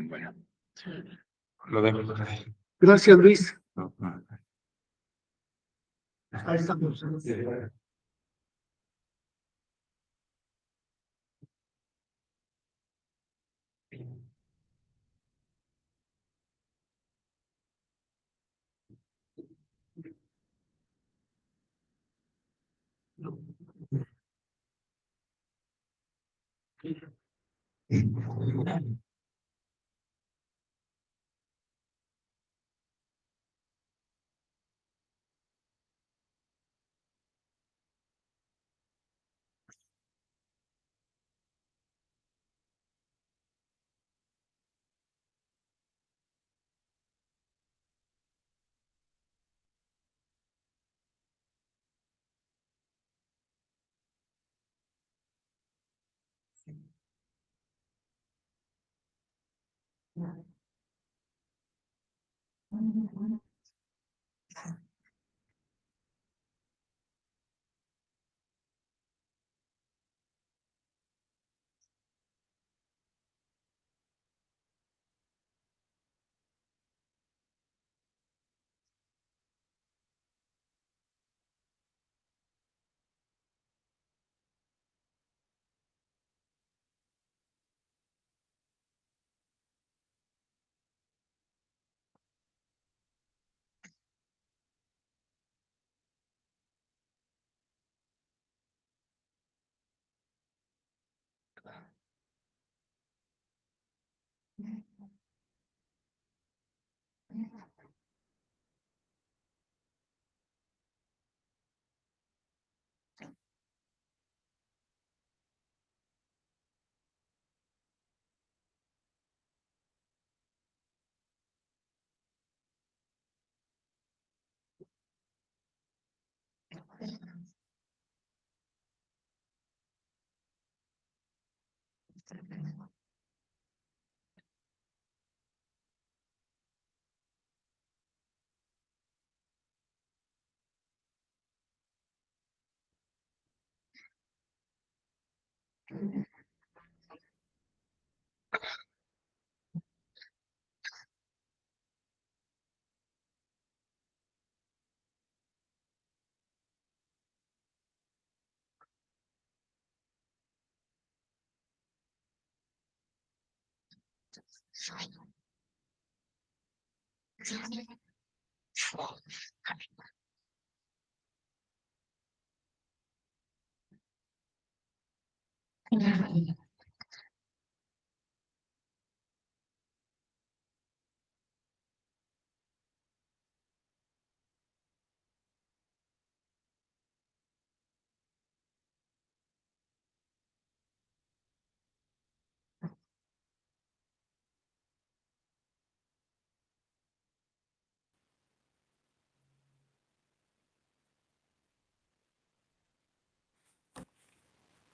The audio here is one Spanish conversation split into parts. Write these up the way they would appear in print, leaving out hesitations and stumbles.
Bueno, lo dejo. Gracias, Luis. No, no. Ahí estamos.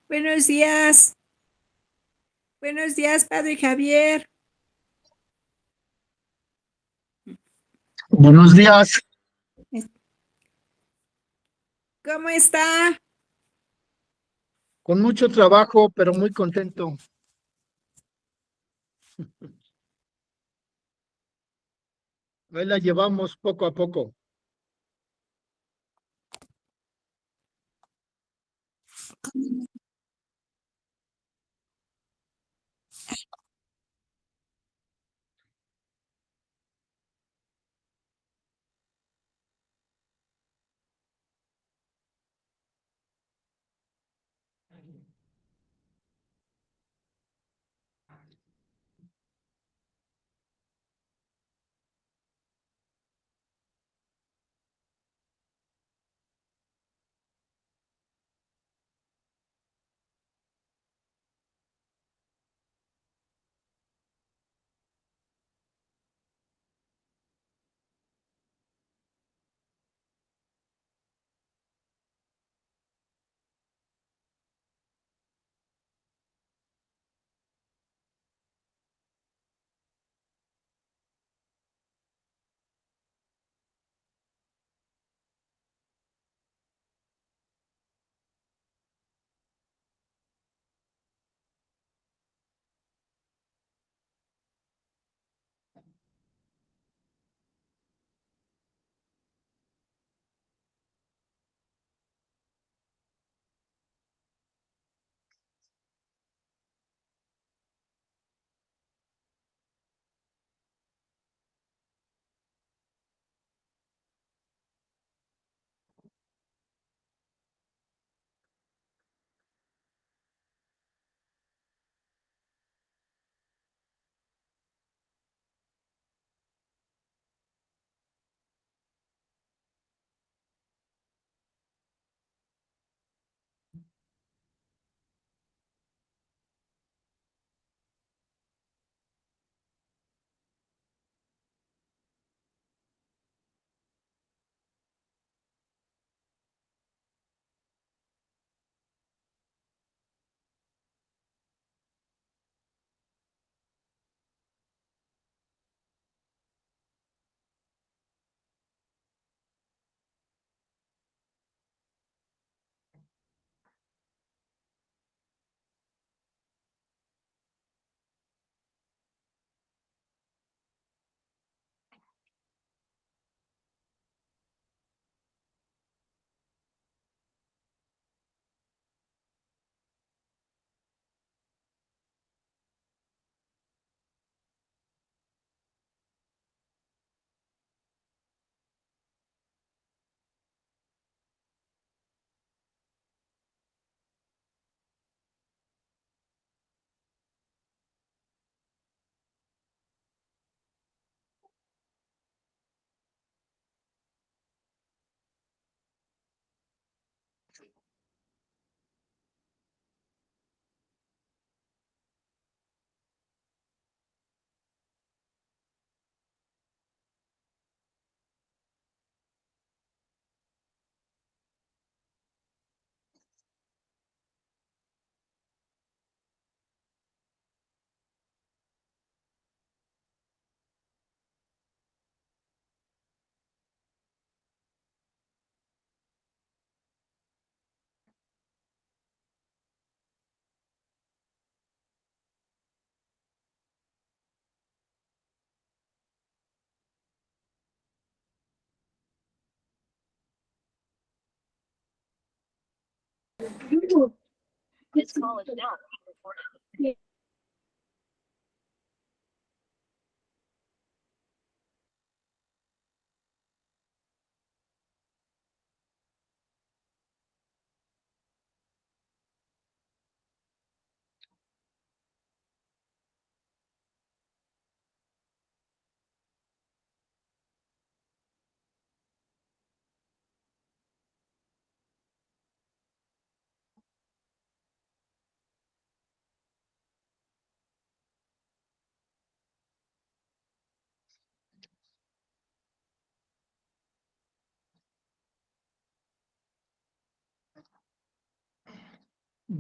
Buenos días. Buenos días, Padre Javier. Buenos días. ¿Cómo está? Con mucho trabajo, pero muy contento. Ahí la llevamos poco a poco.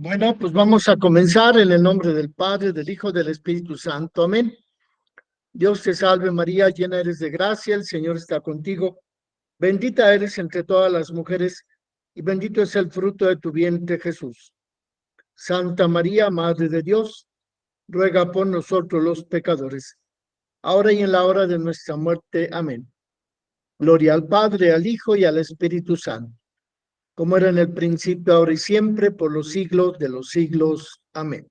Bueno, pues vamos a comenzar en el nombre del Padre, del Hijo, del Espíritu Santo. Amén. Dios te salve María, llena eres de gracia, el Señor está contigo. Bendita eres entre todas las mujeres y bendito es el fruto de tu vientre, Jesús. Santa María, Madre de Dios, ruega por nosotros los pecadores, ahora y en la hora de nuestra muerte. Amén. Gloria al Padre, al Hijo y al Espíritu Santo, como era en el principio, ahora y siempre, por los siglos de los siglos. Amén.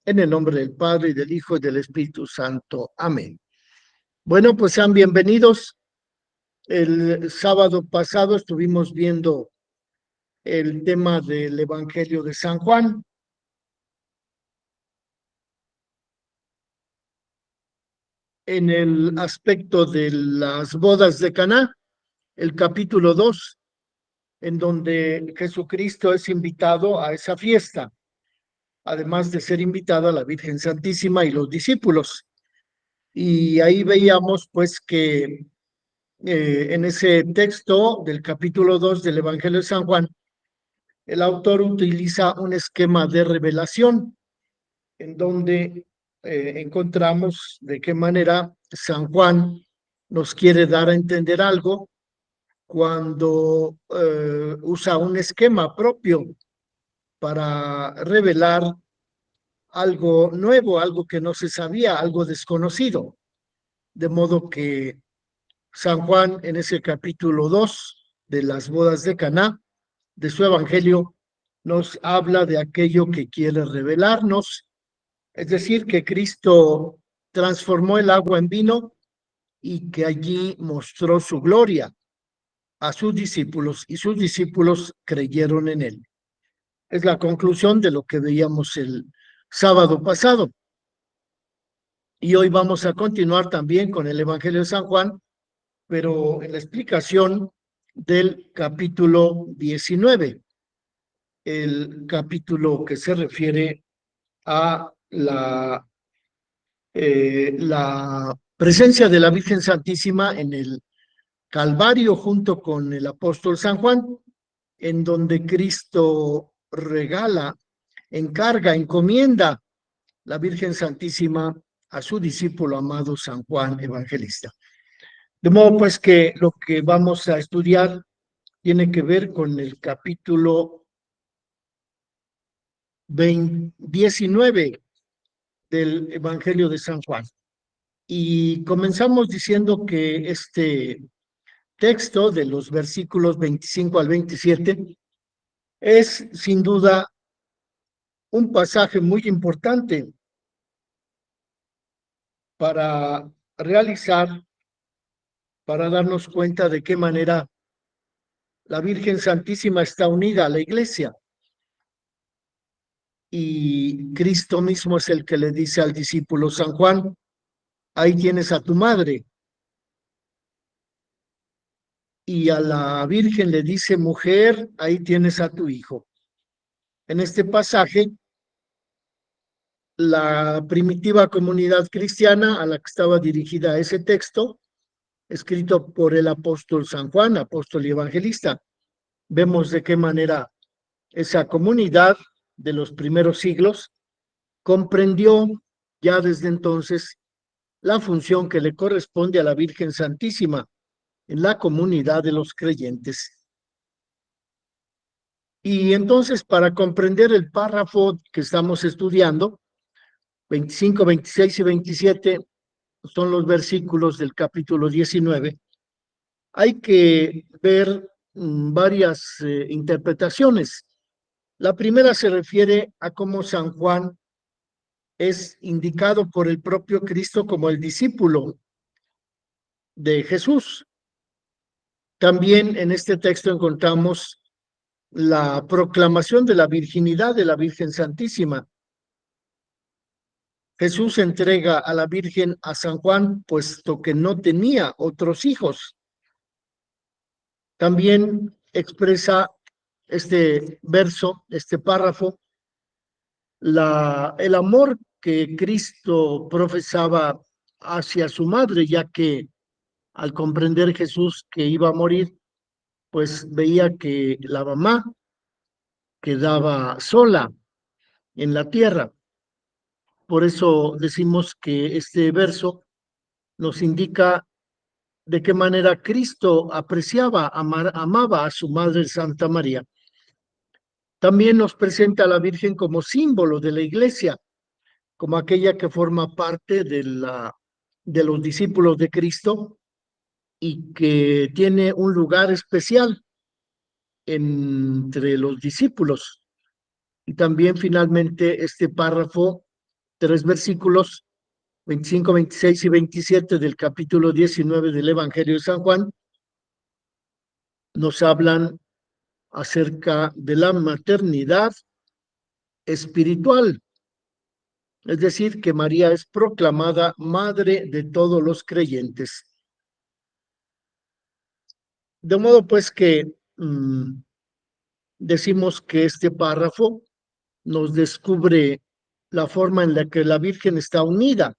En el nombre del Padre, y del Hijo, y del Espíritu Santo. Amén. Bueno, pues sean bienvenidos. El sábado pasado estuvimos viendo el tema del Evangelio de San Juan. En el aspecto de las bodas de Caná, el capítulo 2, en donde Jesucristo es invitado a esa fiesta, además de ser invitado a la Virgen Santísima y los discípulos. Y ahí veíamos pues que en ese texto del capítulo 2 del Evangelio de San Juan, el autor utiliza un esquema de revelación en donde encontramos de qué manera San Juan nos quiere dar a entender algo cuando usa un esquema propio para revelar algo nuevo, algo que no se sabía, algo desconocido. De modo que San Juan en ese capítulo 2 de las bodas de Caná, de su evangelio, nos habla de aquello que quiere revelarnos, es decir, que Cristo transformó el agua en vino y que allí mostró su gloria a sus discípulos y sus discípulos creyeron en él. Es la conclusión de lo que veíamos el sábado pasado. Y hoy vamos a continuar también con el Evangelio de San Juan, pero en la explicación del capítulo 19, el capítulo que se refiere a la presencia de la Virgen Santísima en el Calvario junto con el apóstol San Juan, en donde Cristo regala, encarga, encomienda la Virgen Santísima a su discípulo amado San Juan Evangelista. De modo pues que lo que vamos a estudiar tiene que ver con el capítulo 19 del Evangelio de San Juan. Y comenzamos diciendo que este texto de los versículos 25 al 27 es sin duda un pasaje muy importante para realizar, para darnos cuenta de qué manera la Virgen Santísima está unida a la Iglesia. Y Cristo mismo es el que le dice al discípulo San Juan, ahí tienes a tu madre. Y a la Virgen le dice, mujer, ahí tienes a tu hijo. En este pasaje, la primitiva comunidad cristiana a la que estaba dirigida ese texto, escrito por el apóstol San Juan, apóstol y evangelista, vemos de qué manera esa comunidad de los primeros siglos comprendió ya desde entonces la función que le corresponde a la Virgen Santísima en la comunidad de los creyentes. Y entonces, para comprender el párrafo que estamos estudiando, 25, 26 y 27 son los versículos del capítulo 19, hay que ver varias interpretaciones. La primera se refiere a cómo San Juan es indicado por el propio Cristo como el discípulo de Jesús. También en este texto encontramos la proclamación de la virginidad de la Virgen Santísima. Jesús entrega a la Virgen a San Juan, puesto que no tenía otros hijos. También expresa este verso, este párrafo, el amor que Cristo profesaba hacia su madre, ya que al comprender Jesús que iba a morir, pues veía que la mamá quedaba sola en la tierra. Por eso decimos que este verso nos indica de qué manera Cristo apreciaba, amaba a su madre Santa María. También nos presenta a la Virgen como símbolo de la Iglesia, como aquella que forma parte de los discípulos de Cristo y que tiene un lugar especial entre los discípulos. Y también finalmente este párrafo, 3 versículos, 25, 26 y 27 del capítulo 19 del Evangelio de San Juan, nos hablan acerca de la maternidad espiritual. Es decir, que María es proclamada madre de todos los creyentes. De modo pues que decimos que este párrafo nos descubre la forma en la que la Virgen está unida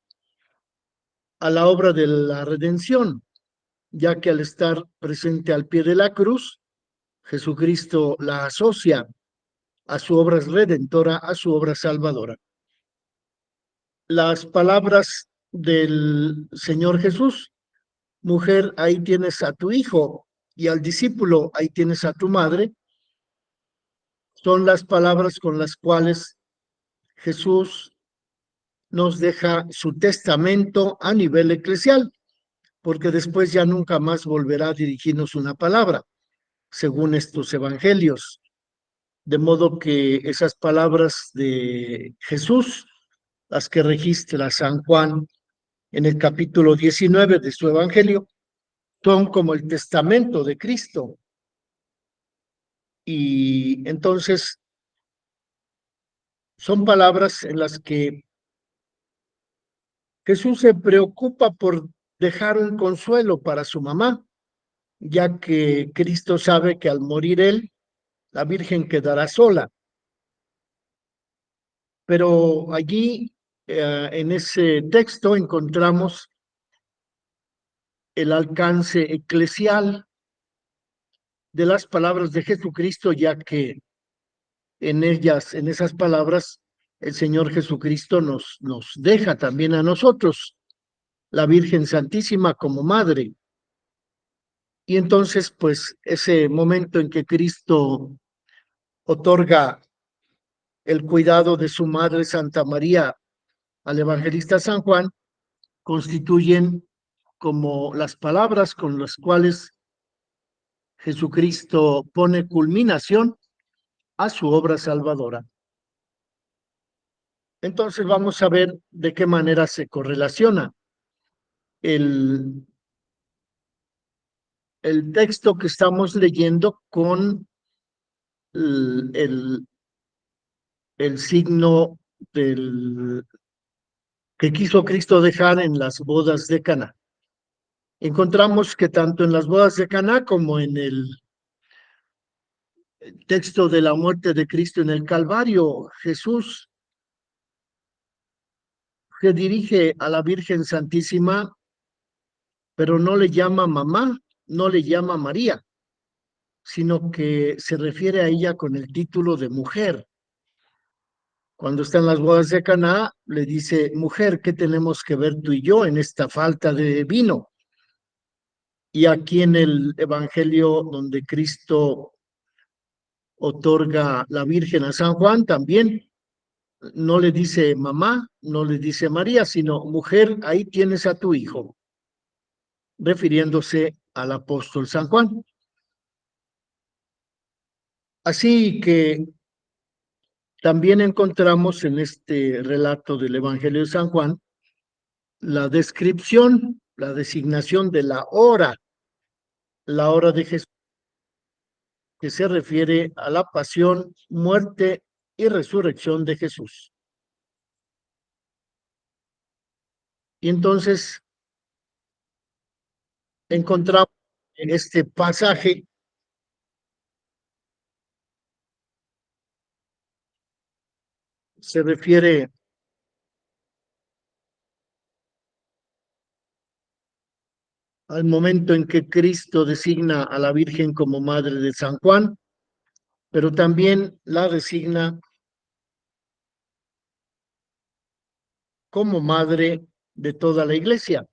a la obra de la redención, ya que al estar presente al pie de la cruz, Jesucristo la asocia a su obra redentora, a su obra salvadora. Las palabras del Señor Jesús: mujer, ahí tienes a tu hijo, y al discípulo, ahí tienes a tu madre, son las palabras con las cuales Jesús nos deja su testamento a nivel eclesial, porque después ya nunca más volverá a dirigirnos una palabra, según estos evangelios. De modo que esas palabras de Jesús, las que registra San Juan en el capítulo 19 de su evangelio, son como el testamento de Cristo. Y entonces son palabras en las que Jesús se preocupa por dejar un consuelo para su mamá, ya que Cristo sabe que al morir él, la Virgen quedará sola. Pero allí, en ese texto, encontramos el alcance eclesial de las palabras de Jesucristo, ya que en ellas, en esas palabras, el Señor Jesucristo nos deja también a nosotros, la Virgen Santísima como madre. Y entonces, pues, ese momento en que Cristo otorga el cuidado de su madre Santa María al evangelista San Juan, constituyen como las palabras con las cuales Jesucristo pone culminación a su obra salvadora. Entonces vamos a ver de qué manera se correlaciona el texto que estamos leyendo con el signo que quiso Cristo dejar en las bodas de Caná. Encontramos que tanto en las bodas de Caná como en el texto de la muerte de Cristo en el Calvario, Jesús se dirige a la Virgen Santísima, pero no le llama mamá, no le llama María, sino que se refiere a ella con el título de mujer. Cuando está en las bodas de Caná, le dice: mujer, ¿qué tenemos que ver tú y yo en esta falta de vino? Y aquí en el Evangelio donde Cristo otorga la Virgen a San Juan, también no le dice mamá, no le dice María, sino mujer, ahí tienes a tu hijo, refiriéndose al apóstol San Juan. Así que también encontramos en este relato del Evangelio de San Juan la descripción, la designación de la hora de Jesús, que se refiere a la pasión, muerte y resurrección de Jesús. Y entonces encontramos en este pasaje se refiere al momento en que Cristo designa a la Virgen como madre de San Juan, pero también la designa como madre de toda la iglesia.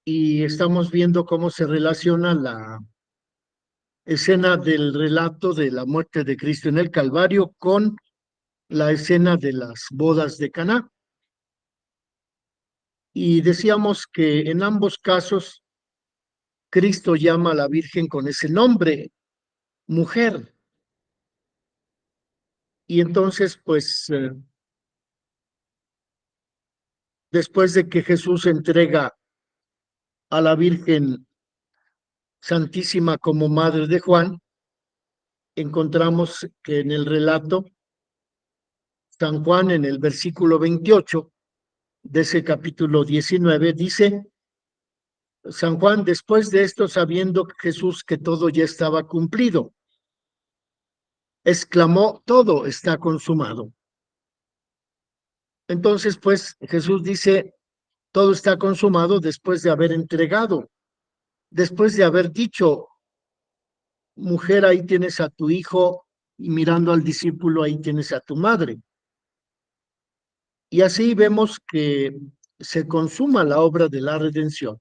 Y estamos viendo cómo se relaciona la escena del relato de la muerte de Cristo en el Calvario con la escena de las bodas de Caná. Y decíamos que en ambos casos Cristo llama a la Virgen con ese nombre, mujer. Y entonces, pues, después de que Jesús entrega a la Virgen Santísima como madre de Juan, encontramos que en el relato, San Juan en el versículo 28 de ese capítulo 19 dice, San Juan, después de esto, sabiendo Jesús que todo ya estaba cumplido, exclamó, todo está consumado. Entonces, pues, Jesús dice, todo está consumado después de haber entregado, después de haber dicho, mujer, ahí tienes a tu hijo, y mirando al discípulo, ahí tienes a tu madre. Y así vemos que se consuma la obra de la redención.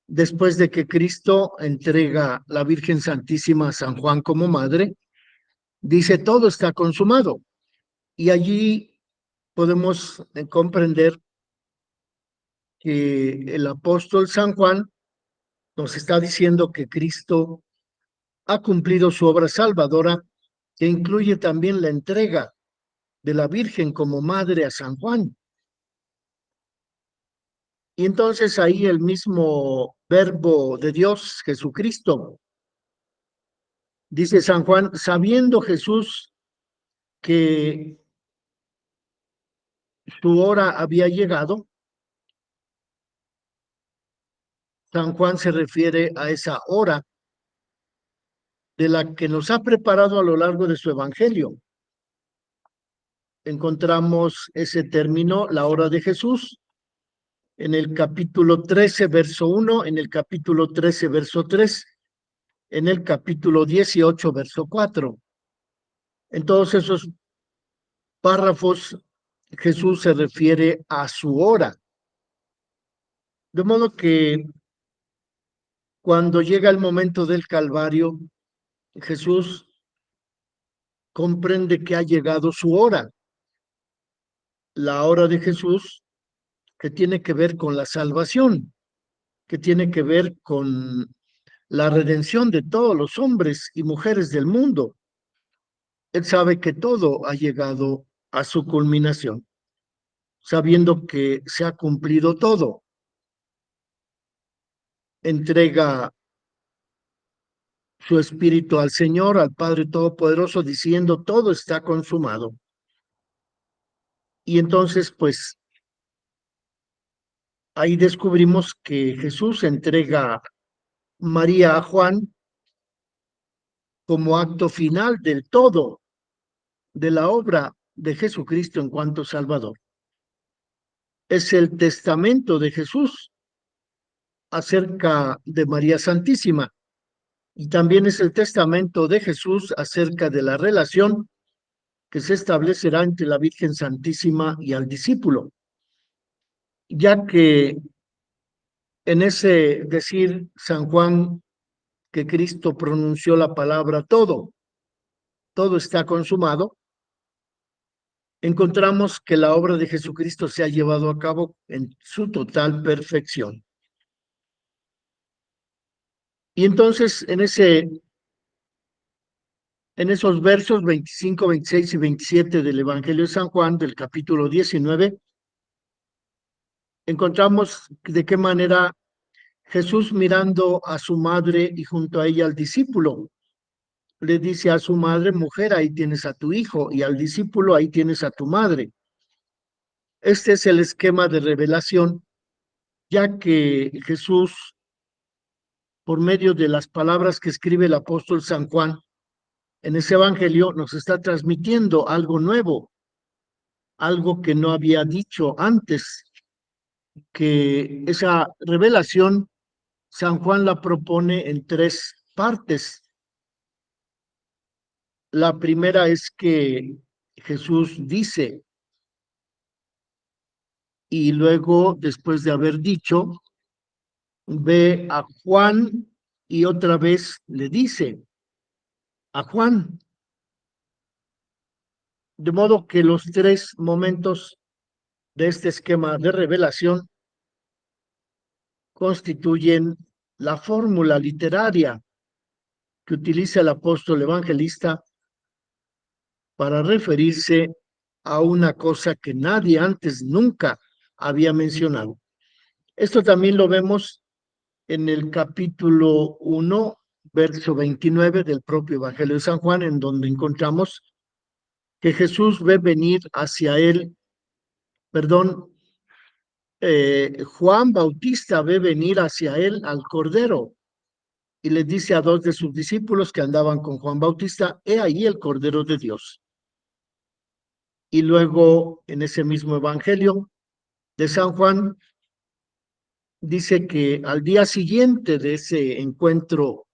Después de que Cristo entrega la Virgen Santísima a San Juan como madre, dice, todo está consumado. Y allí podemos comprender que el apóstol San Juan nos está diciendo que Cristo ha cumplido su obra salvadora, que incluye también la entrega de la Virgen como madre a San Juan. Y entonces ahí el mismo verbo de Dios, Jesucristo, dice San Juan, sabiendo Jesús que su hora había llegado, San Juan se refiere a esa hora de la que nos ha preparado a lo largo de su evangelio. Encontramos ese término, la hora de Jesús, en el capítulo 13, verso 1, en el capítulo 13, verso 3, en el capítulo 18, verso 4. En todos esos párrafos, Jesús se refiere a su hora. De modo que cuando llega el momento del Calvario, Jesús comprende que ha llegado su hora. La hora de Jesús, que tiene que ver con la salvación, que tiene que ver con la redención de todos los hombres y mujeres del mundo. Él sabe que todo ha llegado a su culminación, sabiendo que se ha cumplido todo. Entrega su espíritu al Señor, al Padre Todopoderoso, diciendo, todo está consumado. Y entonces, pues, ahí descubrimos que Jesús entrega a María a Juan como acto final del todo de la obra de Jesucristo en cuanto Salvador. Es el testamento de Jesús acerca de María Santísima y también es el testamento de Jesús acerca de la relación que se establecerá entre la Virgen Santísima y al discípulo, ya que en ese decir San Juan que Cristo pronunció la palabra todo está consumado, encontramos que la obra de Jesucristo se ha llevado a cabo en su total perfección. Y entonces, en ese En esos versos 25, 26 y 27 del Evangelio de San Juan, del capítulo 19, encontramos de qué manera Jesús, mirando a su madre y junto a ella al discípulo, le dice a su madre: mujer, ahí tienes a tu hijo, y al discípulo: ahí tienes a tu madre. Este es el esquema de revelación, ya que Jesús, por medio de las palabras que escribe el apóstol San Juan en ese evangelio, nos está transmitiendo algo nuevo, algo que no había dicho antes, que esa revelación San Juan la propone en tres partes. La primera es que Jesús dice, y luego, después de haber dicho, ve a Juan y otra vez le dice a Juan. De modo que los tres momentos de este esquema de revelación constituyen la fórmula literaria que utiliza el apóstol evangelista para referirse a una cosa que nadie antes nunca había mencionado. Esto también lo vemos en el capítulo 1, verso 29 del propio Evangelio de San Juan, en donde encontramos que Jesús ve venir hacia él, Juan Bautista ve venir hacia él al Cordero y le dice a dos de sus discípulos que andaban con Juan Bautista: he ahí el Cordero de Dios. Y luego, en ese mismo Evangelio de San Juan, dice que al día siguiente de ese encuentro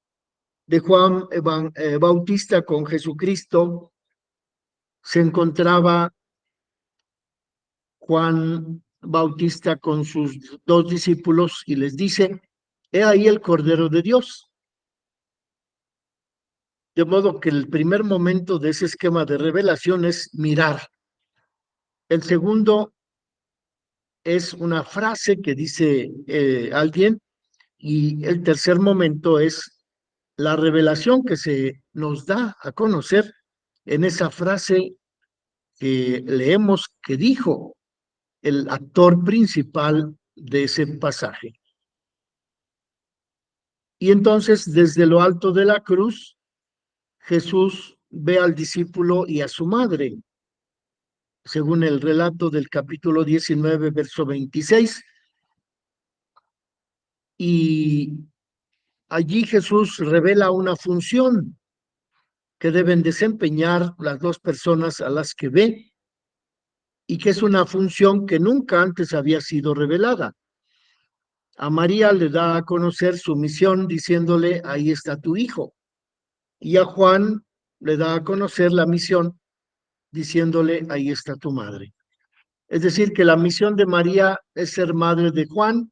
de Juan Bautista con Jesucristo, se encontraba Juan Bautista con sus dos discípulos y les dice: he ahí el Cordero de Dios. De modo que el primer momento de ese esquema de revelación es mirar. El segundo es una frase que dice alguien, y el tercer momento es la revelación que se nos da a conocer en esa frase que leemos que dijo el actor principal de ese pasaje. Y entonces, desde lo alto de la cruz, Jesús ve al discípulo y a su madre, según el relato del capítulo 19, verso 26. Y allí Jesús revela una función que deben desempeñar las dos personas a las que ve, y que es una función que nunca antes había sido revelada. A María le da a conocer su misión diciéndole: ahí está tu hijo. Y a Juan le da a conocer la misión diciéndole: ahí está tu madre. Es decir, que la misión de María es ser madre de Juan,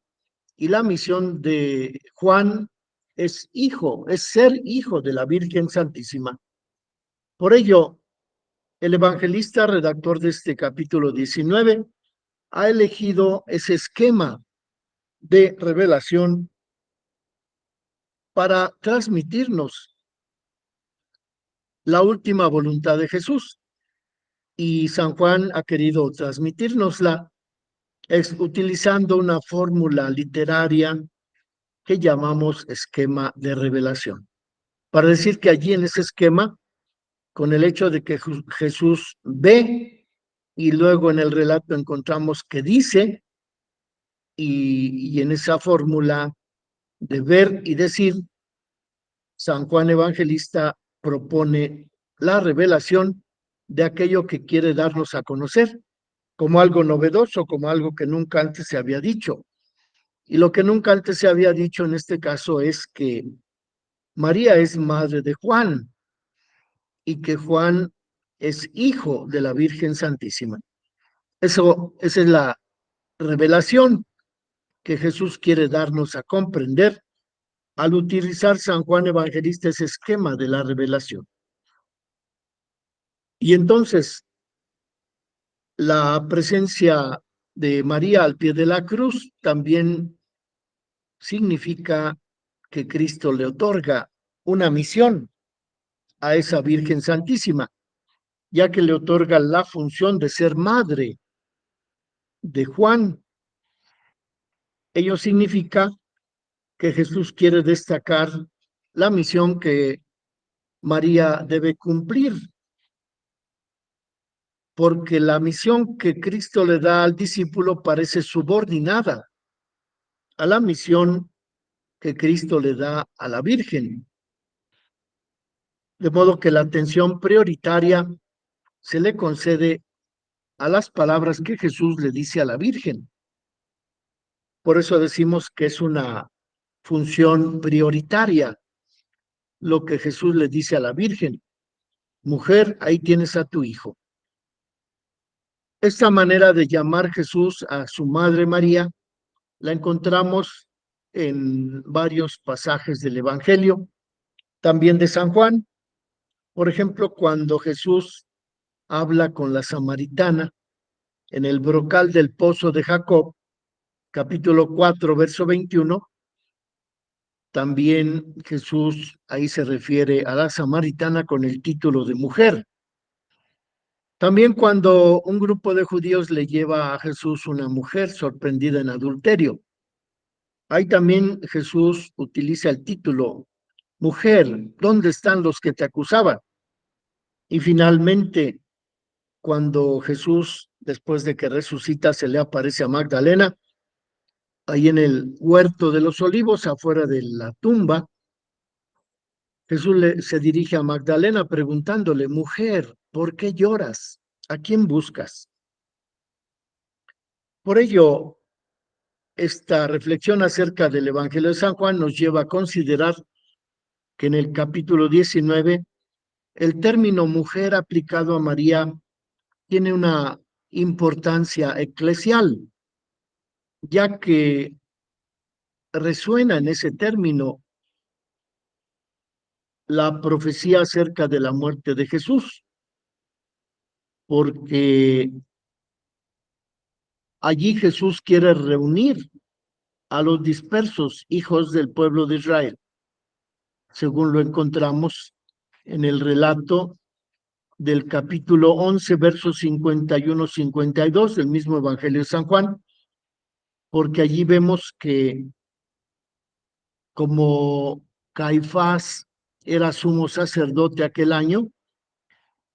y la misión de Juan es ser hijo de la Virgen Santísima. Por ello, el evangelista redactor de este capítulo 19 ha elegido ese esquema de revelación para transmitirnos la última voluntad de Jesús. Y San Juan ha querido transmitírnosla utilizando una fórmula literaria que llamamos esquema de revelación. Para decir que allí en ese esquema, con el hecho de que Jesús ve y luego en el relato encontramos que dice, y en esa fórmula de ver y decir, San Juan Evangelista propone la revelación de aquello que quiere darnos a conocer, como algo novedoso, como algo que nunca antes se había dicho. Y lo que nunca antes se había dicho en este caso es que María es madre de Juan y que Juan es hijo de la Virgen Santísima. Esa es la revelación que Jesús quiere darnos a comprender al utilizar San Juan Evangelista ese esquema de la revelación. Y entonces, la presencia de María al pie de la cruz también significa que Cristo le otorga una misión a esa Virgen Santísima, ya que le otorga la función de ser madre de Juan. Ello significa que Jesús quiere destacar la misión que María debe cumplir, porque la misión que Cristo le da al discípulo parece subordinada a la misión que Cristo le da a la Virgen. De modo que la atención prioritaria se le concede a las palabras que Jesús le dice a la Virgen. Por eso decimos que es una función prioritaria lo que Jesús le dice a la Virgen. Mujer, ahí tienes a tu hijo. Esta manera de llamar Jesús a su madre María la encontramos en varios pasajes del Evangelio, también de San Juan. Por ejemplo, cuando Jesús habla con la samaritana en el brocal del pozo de Jacob, capítulo 4, verso 21, también Jesús ahí se refiere a la samaritana con el título de mujer. También cuando un grupo de judíos le lleva a Jesús una mujer sorprendida en adulterio, ahí también Jesús utiliza el título, mujer, ¿dónde están los que te acusaban? Y finalmente, cuando Jesús, después de que resucita, se le aparece a Magdalena, ahí en el huerto de los olivos, afuera de la tumba, Jesús se dirige a Magdalena preguntándole, mujer, ¿por qué lloras? ¿A quién buscas? Por ello, esta reflexión acerca del Evangelio de San Juan nos lleva a considerar que en el capítulo 19, el término mujer aplicado a María tiene una importancia eclesial, ya que resuena en ese término la profecía acerca de la muerte de Jesús, porque allí Jesús quiere reunir a los dispersos hijos del pueblo de Israel, según lo encontramos en el relato del capítulo 11, versos 51-52 del mismo Evangelio de San Juan, porque allí vemos que como Caifás era sumo sacerdote aquel año,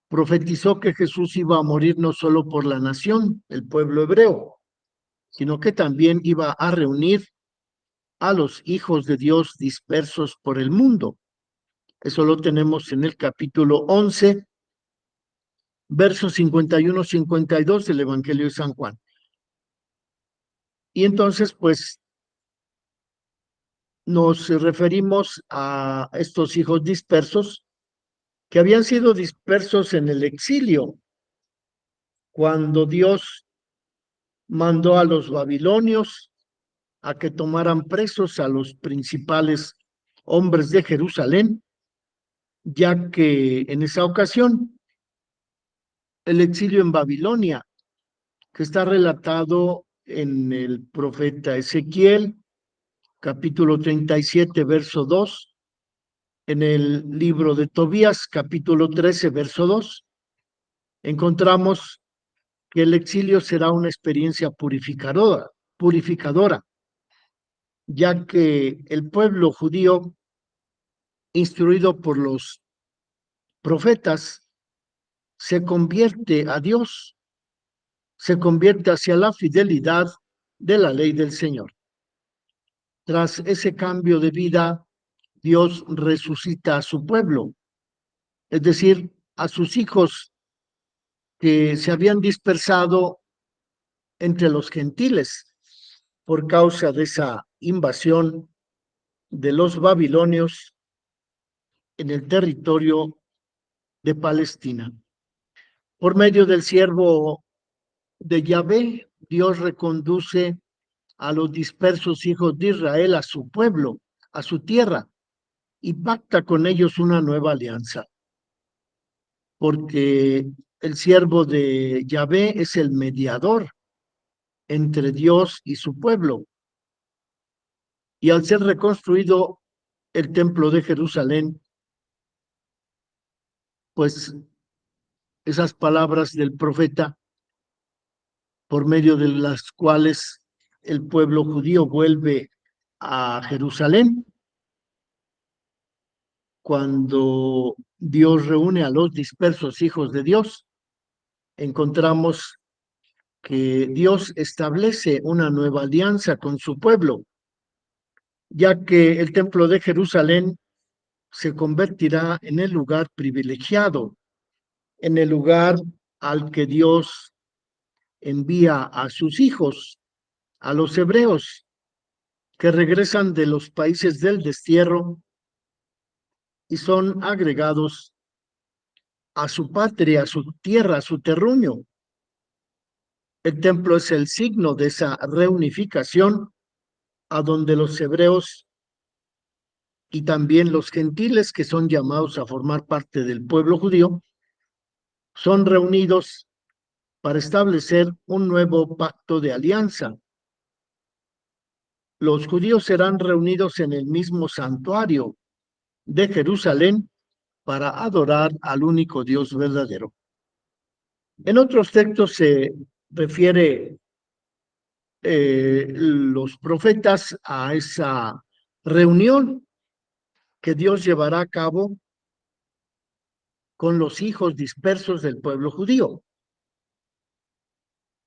profetizó que Jesús iba a morir no solo por la nación, el pueblo hebreo, sino que también iba a reunir a los hijos de Dios dispersos por el mundo. Eso lo tenemos en el capítulo 11, versos 51-52 del Evangelio de San Juan. Y entonces, pues, nos referimos a estos hijos dispersos que habían sido dispersos en el exilio, cuando Dios mandó a los babilonios a que tomaran presos a los principales hombres de Jerusalén, ya que en esa ocasión el exilio en Babilonia, que está relatado en el profeta Ezequiel, capítulo 37, verso 2, en el libro de Tobías, capítulo 13, verso 2, encontramos que el exilio será una experiencia purificadora, ya que el pueblo judío, instruido por los profetas, se convierte a Dios, se convierte hacia la fidelidad de la ley del Señor. Tras ese cambio de vida, Dios resucita a su pueblo, es decir, a sus hijos que se habían dispersado entre los gentiles por causa de esa invasión de los babilonios en el territorio de Palestina. Por medio del siervo de Yahvé, Dios reconduce a los dispersos hijos de Israel a su pueblo, a su tierra, y pacta con ellos una nueva alianza. Porque el siervo de Yahvé es el mediador entre Dios y su pueblo. Y al ser reconstruido el templo de Jerusalén, pues esas palabras del profeta por medio de las cuales el pueblo judío vuelve a Jerusalén cuando Dios reúne a los dispersos hijos de Dios. Encontramos que Dios establece una nueva alianza con su pueblo, ya que el templo de Jerusalén se convertirá en el lugar privilegiado, en el lugar al que Dios envía a sus hijos, a los hebreos, que regresan de los países del destierro y son agregados a su patria, a su tierra, a su terruño. El templo es el signo de esa reunificación a donde los hebreos y también los gentiles que son llamados a formar parte del pueblo judío son reunidos para establecer un nuevo pacto de alianza. Los judíos serán reunidos en el mismo santuario de Jerusalén para adorar al único Dios verdadero. En otros textos se refiere los profetas a esa reunión que Dios llevará a cabo con los hijos dispersos del pueblo judío.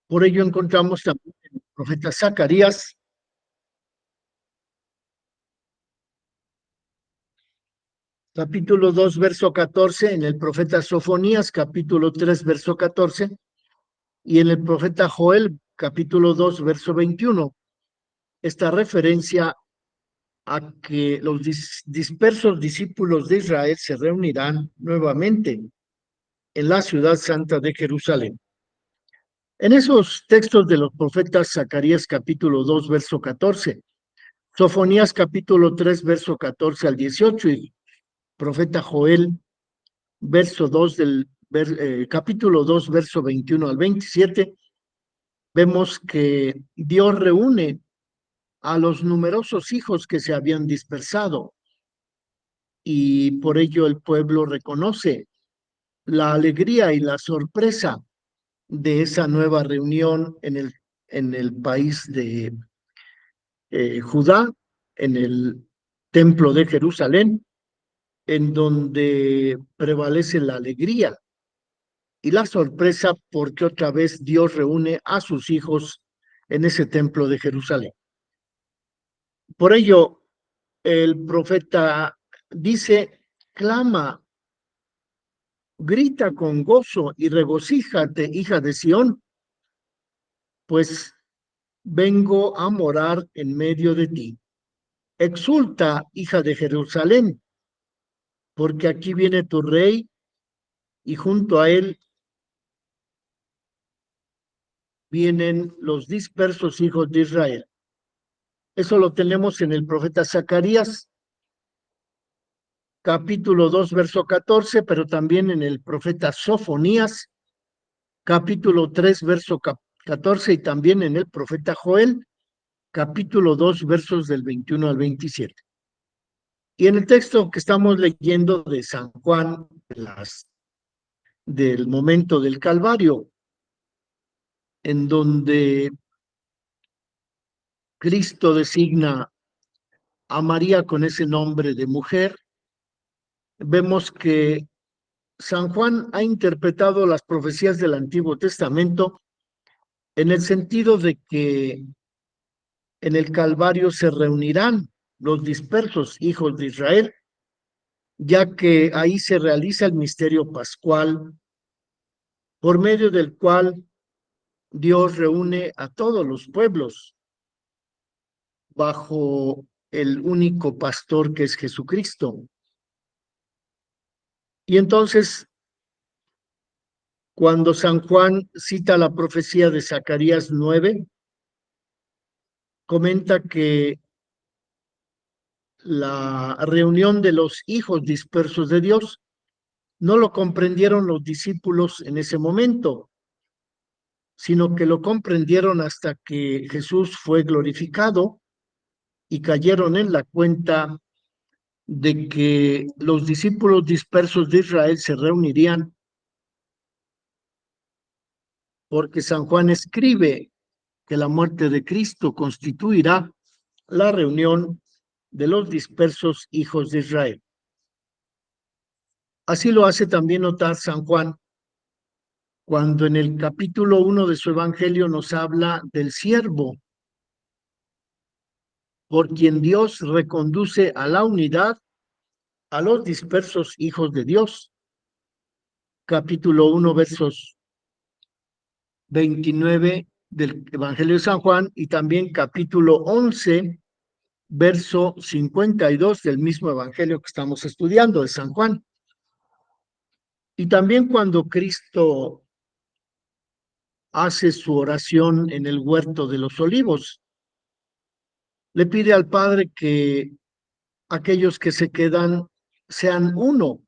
Por ello encontramos también en el profeta Zacarías, capítulo 2, verso 14, en el profeta Sofonías, capítulo 3, verso 14, y en el profeta Joel, capítulo 2, verso 21, esta referencia a que los dispersos discípulos de Israel se reunirán nuevamente en la ciudad santa de Jerusalén. En esos textos de los profetas Zacarías capítulo 2, verso 14, Sofonías capítulo 3, verso 14 al 18 y profeta Joel verso 2 del capítulo 2, verso 21 al 27, vemos que Dios reúne a los numerosos hijos que se habían dispersado y por ello el pueblo reconoce la alegría y la sorpresa de esa nueva reunión en el país de Judá, en el templo de Jerusalén, en donde prevalece la alegría y la sorpresa porque otra vez Dios reúne a sus hijos en ese templo de Jerusalén. Por ello, el profeta dice, clama, grita con gozo y regocíjate, hija de Sión, pues vengo a morar en medio de ti. Exulta, hija de Jerusalén, porque aquí viene tu rey y junto a él vienen los dispersos hijos de Israel. Eso lo tenemos en el profeta Zacarías, capítulo 2, verso 14, pero también en el profeta Sofonías, capítulo 3, verso 14, y también en el profeta Joel, capítulo 2, versos del 21 al 27. Y en el texto que estamos leyendo de San Juan, del momento del Calvario, en donde Cristo designa a María con ese nombre de mujer, vemos que San Juan ha interpretado las profecías del Antiguo Testamento en el sentido de que en el Calvario se reunirán los dispersos hijos de Israel, ya que ahí se realiza el misterio pascual, por medio del cual Dios reúne a todos los pueblos bajo el único pastor que es Jesucristo. Y entonces, cuando San Juan cita la profecía de Zacarías 9, comenta que la reunión de los hijos dispersos de Dios no lo comprendieron los discípulos en ese momento, sino que lo comprendieron hasta que Jesús fue glorificado y cayeron en la cuenta de que los discípulos dispersos de Israel se reunirían, porque San Juan escribe que la muerte de Cristo constituirá la reunión de los dispersos hijos de Israel. Así lo hace también notar San Juan cuando en el capítulo 1 de su Evangelio nos habla del siervo, por quien Dios reconduce a la unidad a los dispersos hijos de Dios. Capítulo 1, versos 29 del Evangelio de San Juan, y también capítulo 11, verso 52 del mismo Evangelio que estamos estudiando, de San Juan. Y también cuando Cristo hace su oración en el huerto de los olivos, le pide al Padre que aquellos que se quedan sean uno,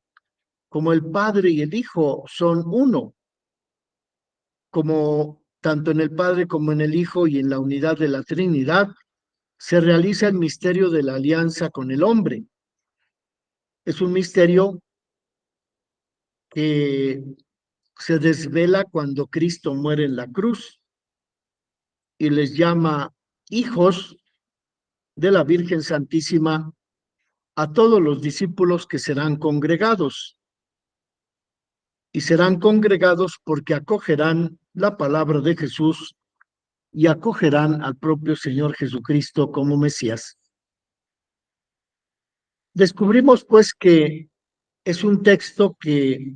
como el Padre y el Hijo son uno, como tanto en el Padre como en el Hijo y en la unidad de la Trinidad se realiza el misterio de la alianza con el hombre. Es un misterio que se desvela cuando Cristo muere en la cruz y les llama hijos de la Virgen Santísima a todos los discípulos que serán congregados. Y serán congregados porque acogerán la palabra de Jesús y acogerán al propio Señor Jesucristo como Mesías. Descubrimos pues que es un texto que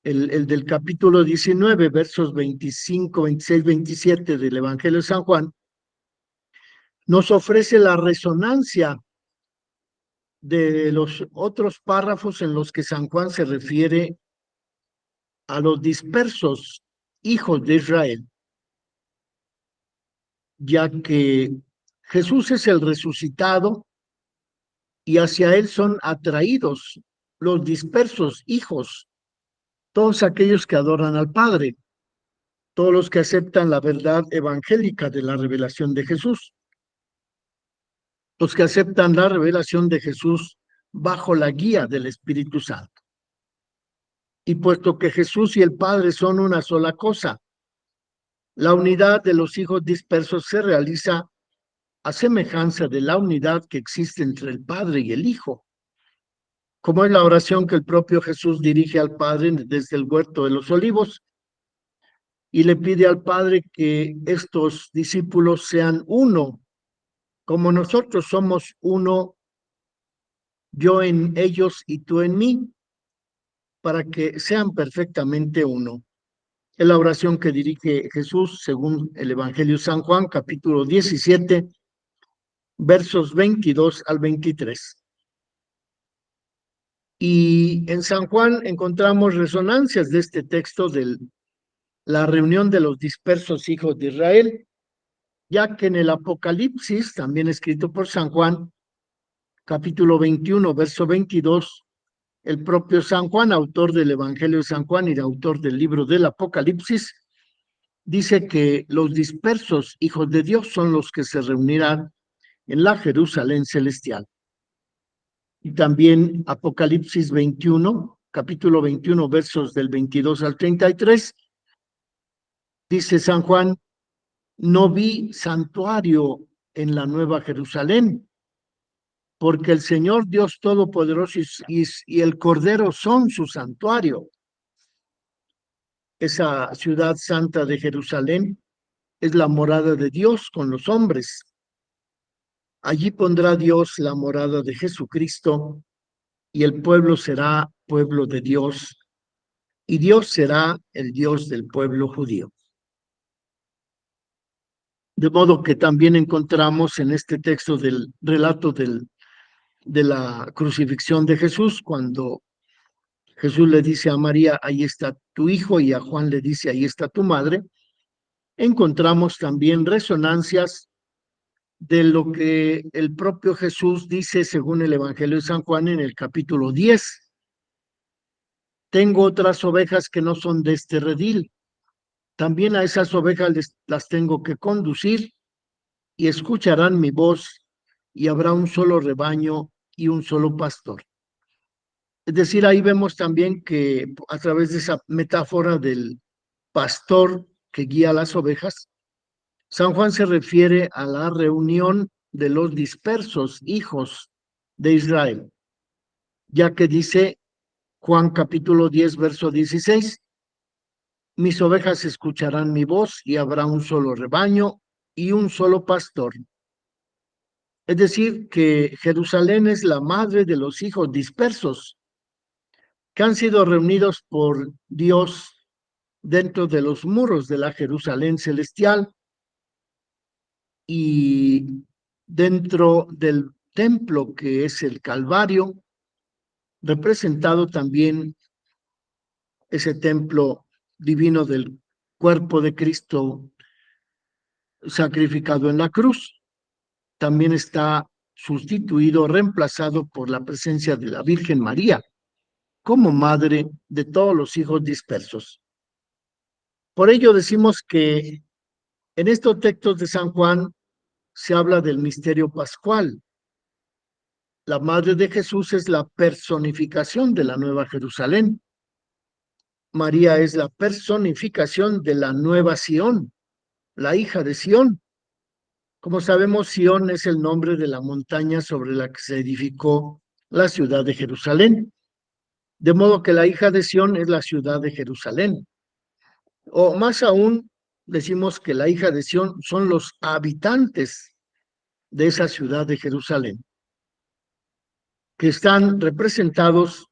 el del capítulo 19, versos 25, 26, 27 del Evangelio de San Juan, nos ofrece la resonancia de los otros párrafos en los que San Juan se refiere a los dispersos hijos de Israel, ya que Jesús es el resucitado y hacia él son atraídos los dispersos hijos, todos aquellos que adoran al Padre, todos los que aceptan la verdad evangélica de la revelación de Jesús, los que aceptan la revelación de Jesús bajo la guía del Espíritu Santo. Y puesto que Jesús y el Padre son una sola cosa, la unidad de los hijos dispersos se realiza a semejanza de la unidad que existe entre el Padre y el Hijo, como es la oración que el propio Jesús dirige al Padre desde el huerto de los olivos, y le pide al Padre que estos discípulos sean uno, como nosotros somos uno, yo en ellos y tú en mí, para que sean perfectamente uno. Es la oración que dirige Jesús según el Evangelio de San Juan, capítulo 17, versos 22 al 23. Y en San Juan encontramos resonancias de este texto de la reunión de los dispersos hijos de Israel, ya que en el Apocalipsis, también escrito por San Juan, capítulo 21, verso 22, el propio San Juan, autor del Evangelio de San Juan y autor del libro del Apocalipsis, dice que los dispersos hijos de Dios son los que se reunirán en la Jerusalén celestial. Y también Apocalipsis 21, capítulo 21, versos del 22 al 33, dice San Juan: no vi santuario en la Nueva Jerusalén, porque el Señor Dios Todopoderoso y el Cordero son su santuario. Esa ciudad santa de Jerusalén es la morada de Dios con los hombres. Allí pondrá Dios la morada de Jesucristo, y el pueblo será pueblo de Dios, y Dios será el Dios del pueblo judío. De modo que también encontramos en este texto del relato de la crucifixión de Jesús, cuando Jesús le dice a María, ahí está tu hijo, y a Juan le dice, ahí está tu madre, encontramos también resonancias de lo que el propio Jesús dice según el Evangelio de San Juan en el capítulo 10. Tengo otras ovejas que no son de este redil. También a esas ovejas las tengo que conducir, y escucharán mi voz, y habrá un solo rebaño y un solo pastor. Es decir, ahí vemos también que a través de esa metáfora del pastor que guía a las ovejas, San Juan se refiere a la reunión de los dispersos hijos de Israel, ya que dice Juan capítulo 10, verso 16, mis ovejas escucharán mi voz y habrá un solo rebaño y un solo pastor. Es decir, que Jerusalén es la madre de los hijos dispersos que han sido reunidos por Dios dentro de los muros de la Jerusalén celestial y dentro del templo que es el Calvario, representado también ese templo divino del cuerpo de Cristo sacrificado en la cruz. También está sustituido, reemplazado por la presencia de la Virgen María como madre de todos los hijos dispersos. Por ello decimos que en estos textos de San Juan se habla del misterio pascual. La madre de Jesús es la personificación de la Nueva Jerusalén. María es la personificación de la Nueva Sión, la hija de Sión. Como sabemos, Sión es el nombre de la montaña sobre la que se edificó la ciudad de Jerusalén. De modo que la hija de Sión es la ciudad de Jerusalén. O más aún, decimos que la hija de Sión son los habitantes de esa ciudad de Jerusalén, que están representados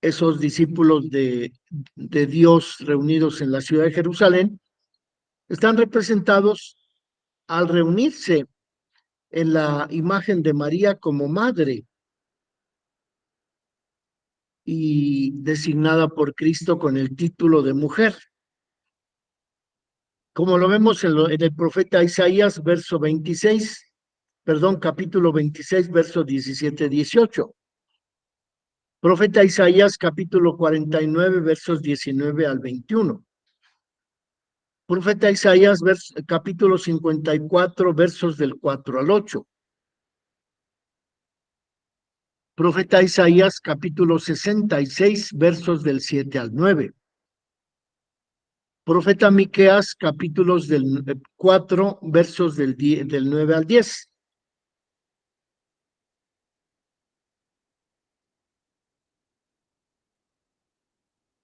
esos discípulos de Dios reunidos en la ciudad de Jerusalén, están representados al reunirse en la imagen de María como madre y designada por Cristo con el título de mujer. Como lo vemos en el profeta Isaías, capítulo 26, versos 17-18. Profeta Isaías, capítulo 49, versos 19 al 21. Profeta Isaías, capítulo 54, versos del 4 al 8. Profeta Isaías, capítulo 66, versos del 7 al 9. Profeta Miqueas, capítulos del 4, versos del 9 al 10.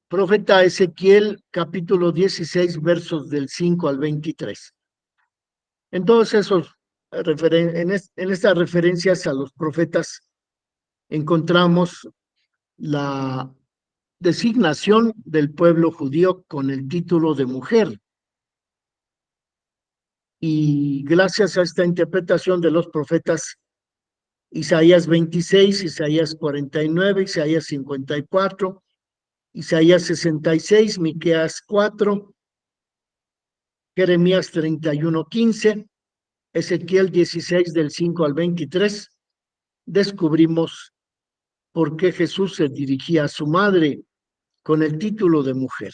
Profeta Ezequiel, capítulo 16, versos del 5 al 23. En todos esos, en estas referencias a los profetas, encontramos la designación del pueblo judío con el título de mujer. Y gracias a esta interpretación de los profetas, Isaías 26, Isaías 49, Isaías 54, Isaías 66, Miqueas 4, Jeremías 31, 15, Ezequiel 16 del 5 al 23, descubrimos por qué Jesús se dirigía a su madre con el título de mujer,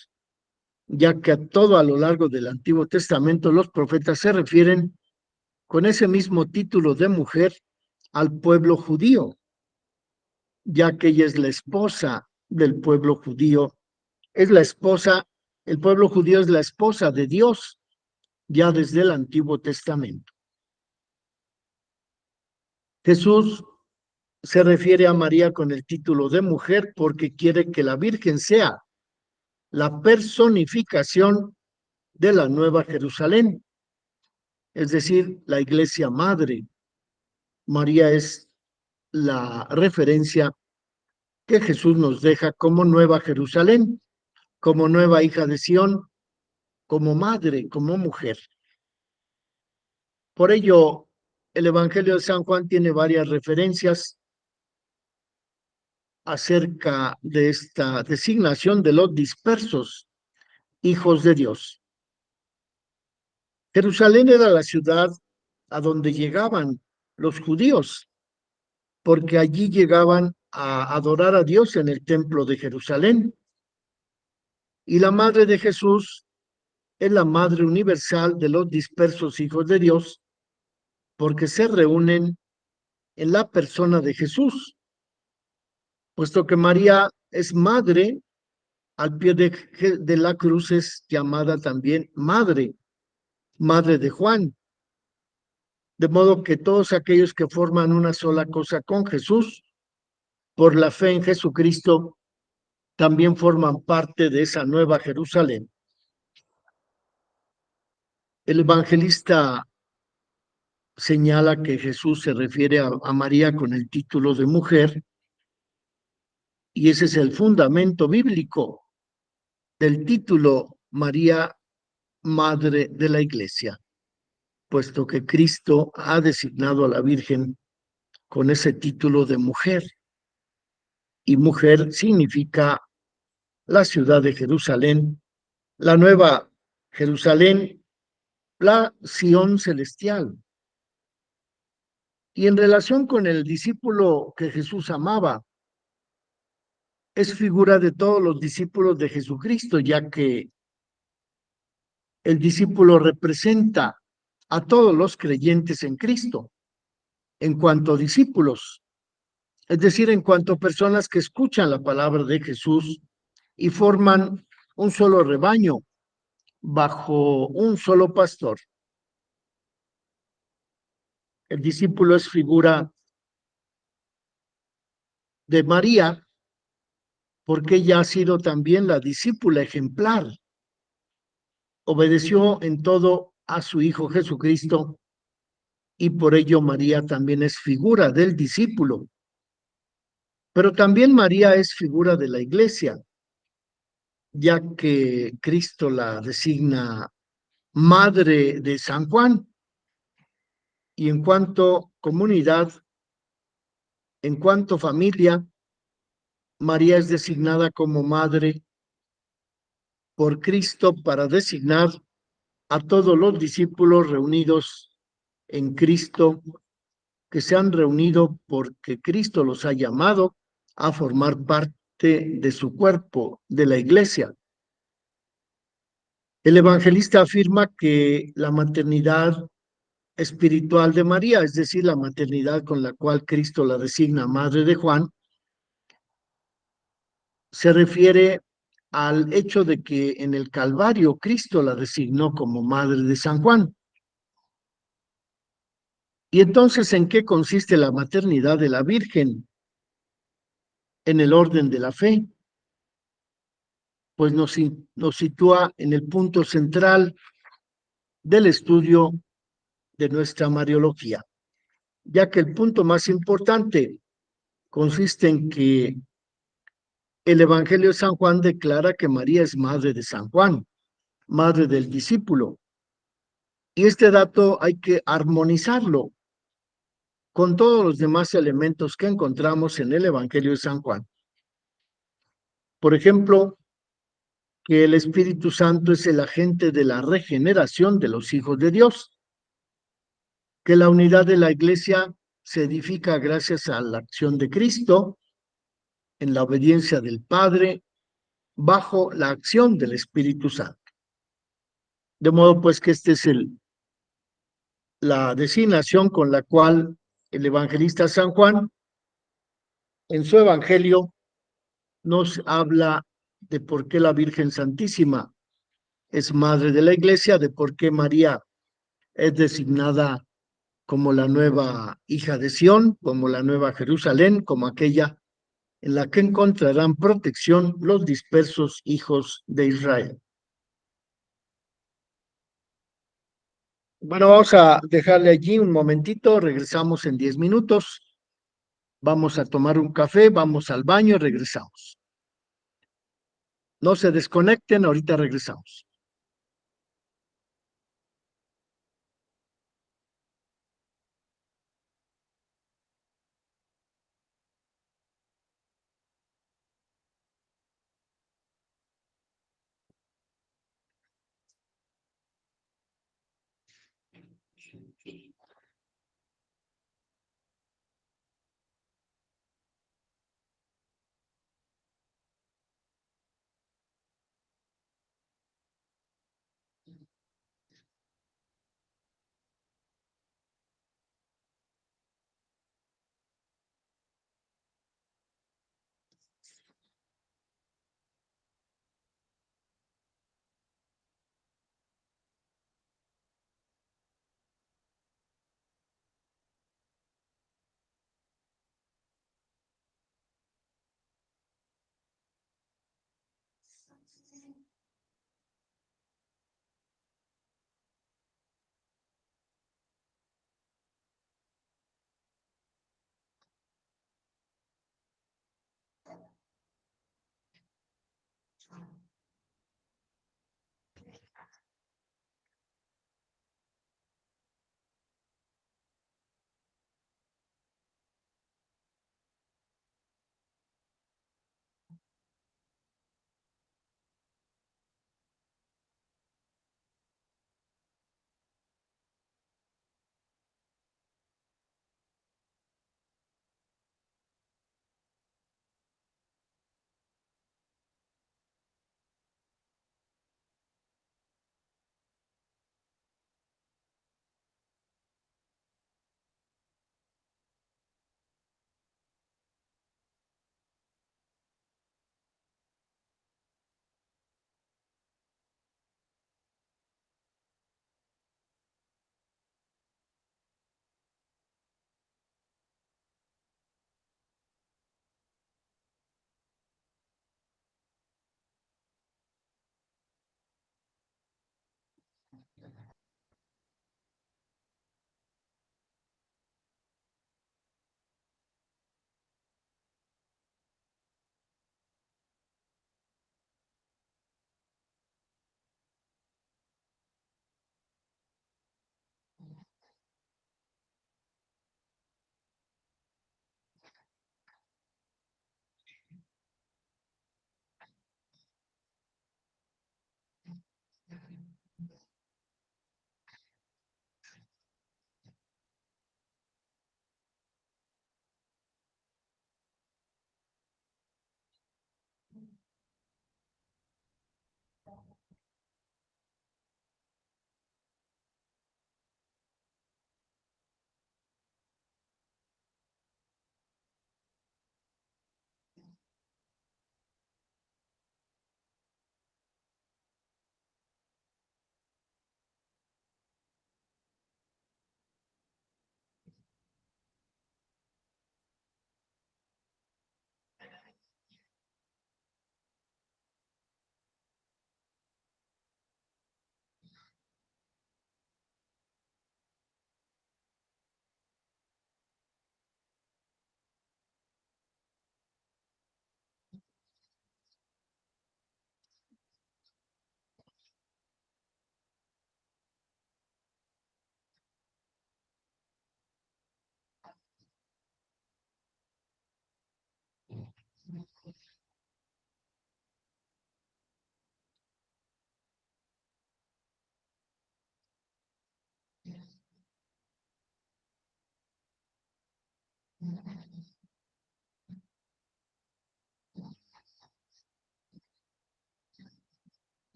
ya que todo a lo largo del Antiguo Testamento los profetas se refieren con ese mismo título de mujer al pueblo judío, ya que ella es la esposa del pueblo judío, es la esposa, el pueblo judío es la esposa de Dios, ya desde el Antiguo Testamento. Jesús se refiere a María con el título de mujer porque quiere que la Virgen sea la personificación de la Nueva Jerusalén, es decir, la Iglesia Madre. María es la referencia que Jesús nos deja como Nueva Jerusalén, como nueva hija de Sión, como madre, como mujer. Por ello, el Evangelio de San Juan tiene varias referencias acerca de esta designación de los dispersos hijos de Dios. Jerusalén era la ciudad a donde llegaban los judíos, porque allí llegaban a adorar a Dios en el templo de Jerusalén. Y la madre de Jesús es la madre universal de los dispersos hijos de Dios, porque se reúnen en la persona de Jesús, puesto que María es madre, al pie de la cruz es llamada también madre, madre de Juan. De modo que todos aquellos que forman una sola cosa con Jesús, por la fe en Jesucristo, también forman parte de esa nueva Jerusalén. El evangelista señala que Jesús se refiere a María con el título de mujer, y ese es el fundamento bíblico del título María, Madre de la Iglesia, puesto que Cristo ha designado a la Virgen con ese título de mujer, y mujer significa la ciudad de Jerusalén, la nueva Jerusalén, la Sión celestial. Y en relación con el discípulo que Jesús amaba, es figura de todos los discípulos de Jesucristo, ya que el discípulo representa a todos los creyentes en Cristo, en cuanto a discípulos, es decir, en cuanto a personas que escuchan la palabra de Jesús y forman un solo rebaño bajo un solo pastor. El discípulo es figura de María, porque ella ha sido también la discípula ejemplar. Obedeció en todo a su Hijo Jesucristo, y por ello María también es figura del discípulo. Pero también María es figura de la iglesia, ya que Cristo la designa madre de San Juan. Y en cuanto comunidad, en cuanto familia, María es designada como madre por Cristo para designar a todos los discípulos reunidos en Cristo, que se han reunido porque Cristo los ha llamado a formar parte de su cuerpo, de la iglesia. El evangelista afirma que la maternidad espiritual de María, es decir, la maternidad con la cual Cristo la designa madre de Juan, se refiere al hecho de que en el Calvario Cristo la designó como madre de San Juan. Y entonces, ¿en qué consiste la maternidad de la Virgen en el orden de la fe? Pues nos sitúa en el punto central del estudio de nuestra Mariología, ya que el punto más importante consiste en que el Evangelio de San Juan declara que María es madre de San Juan, madre del discípulo. Y este dato hay que armonizarlo con todos los demás elementos que encontramos en el Evangelio de San Juan. Por ejemplo, que el Espíritu Santo es el agente de la regeneración de los hijos de Dios, que la unidad de la Iglesia se edifica gracias a la acción de Cristo en la obediencia del Padre bajo la acción del Espíritu Santo. De modo pues que esta es la designación con la cual el evangelista San Juan en su evangelio nos habla de por qué la Virgen Santísima es madre de la Iglesia, de por qué María es designada como la nueva hija de Sión, como la nueva Jerusalén, como aquella en la que encontrarán protección los dispersos hijos de Israel. Bueno, vamos a dejarle allí un momentito, regresamos en 10 minutos, vamos a tomar un café, vamos al baño y regresamos. No se desconecten, ahorita regresamos.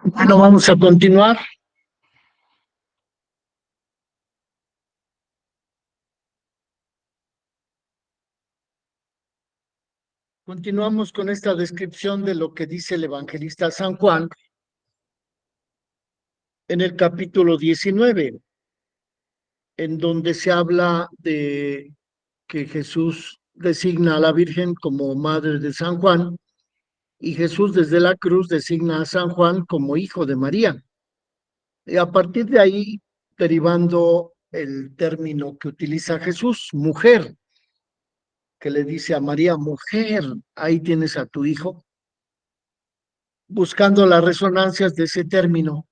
Bueno, vamos a continuar. Continuamos con esta descripción de lo que dice el evangelista San Juan en el capítulo 19, en donde se habla de que Jesús designa a la Virgen como madre de San Juan y Jesús desde la cruz designa a San Juan como hijo de María. Y a partir de ahí, derivando el término que utiliza Jesús, mujer, que le dice a María, mujer, ahí tienes a tu hijo, buscando las resonancias de ese término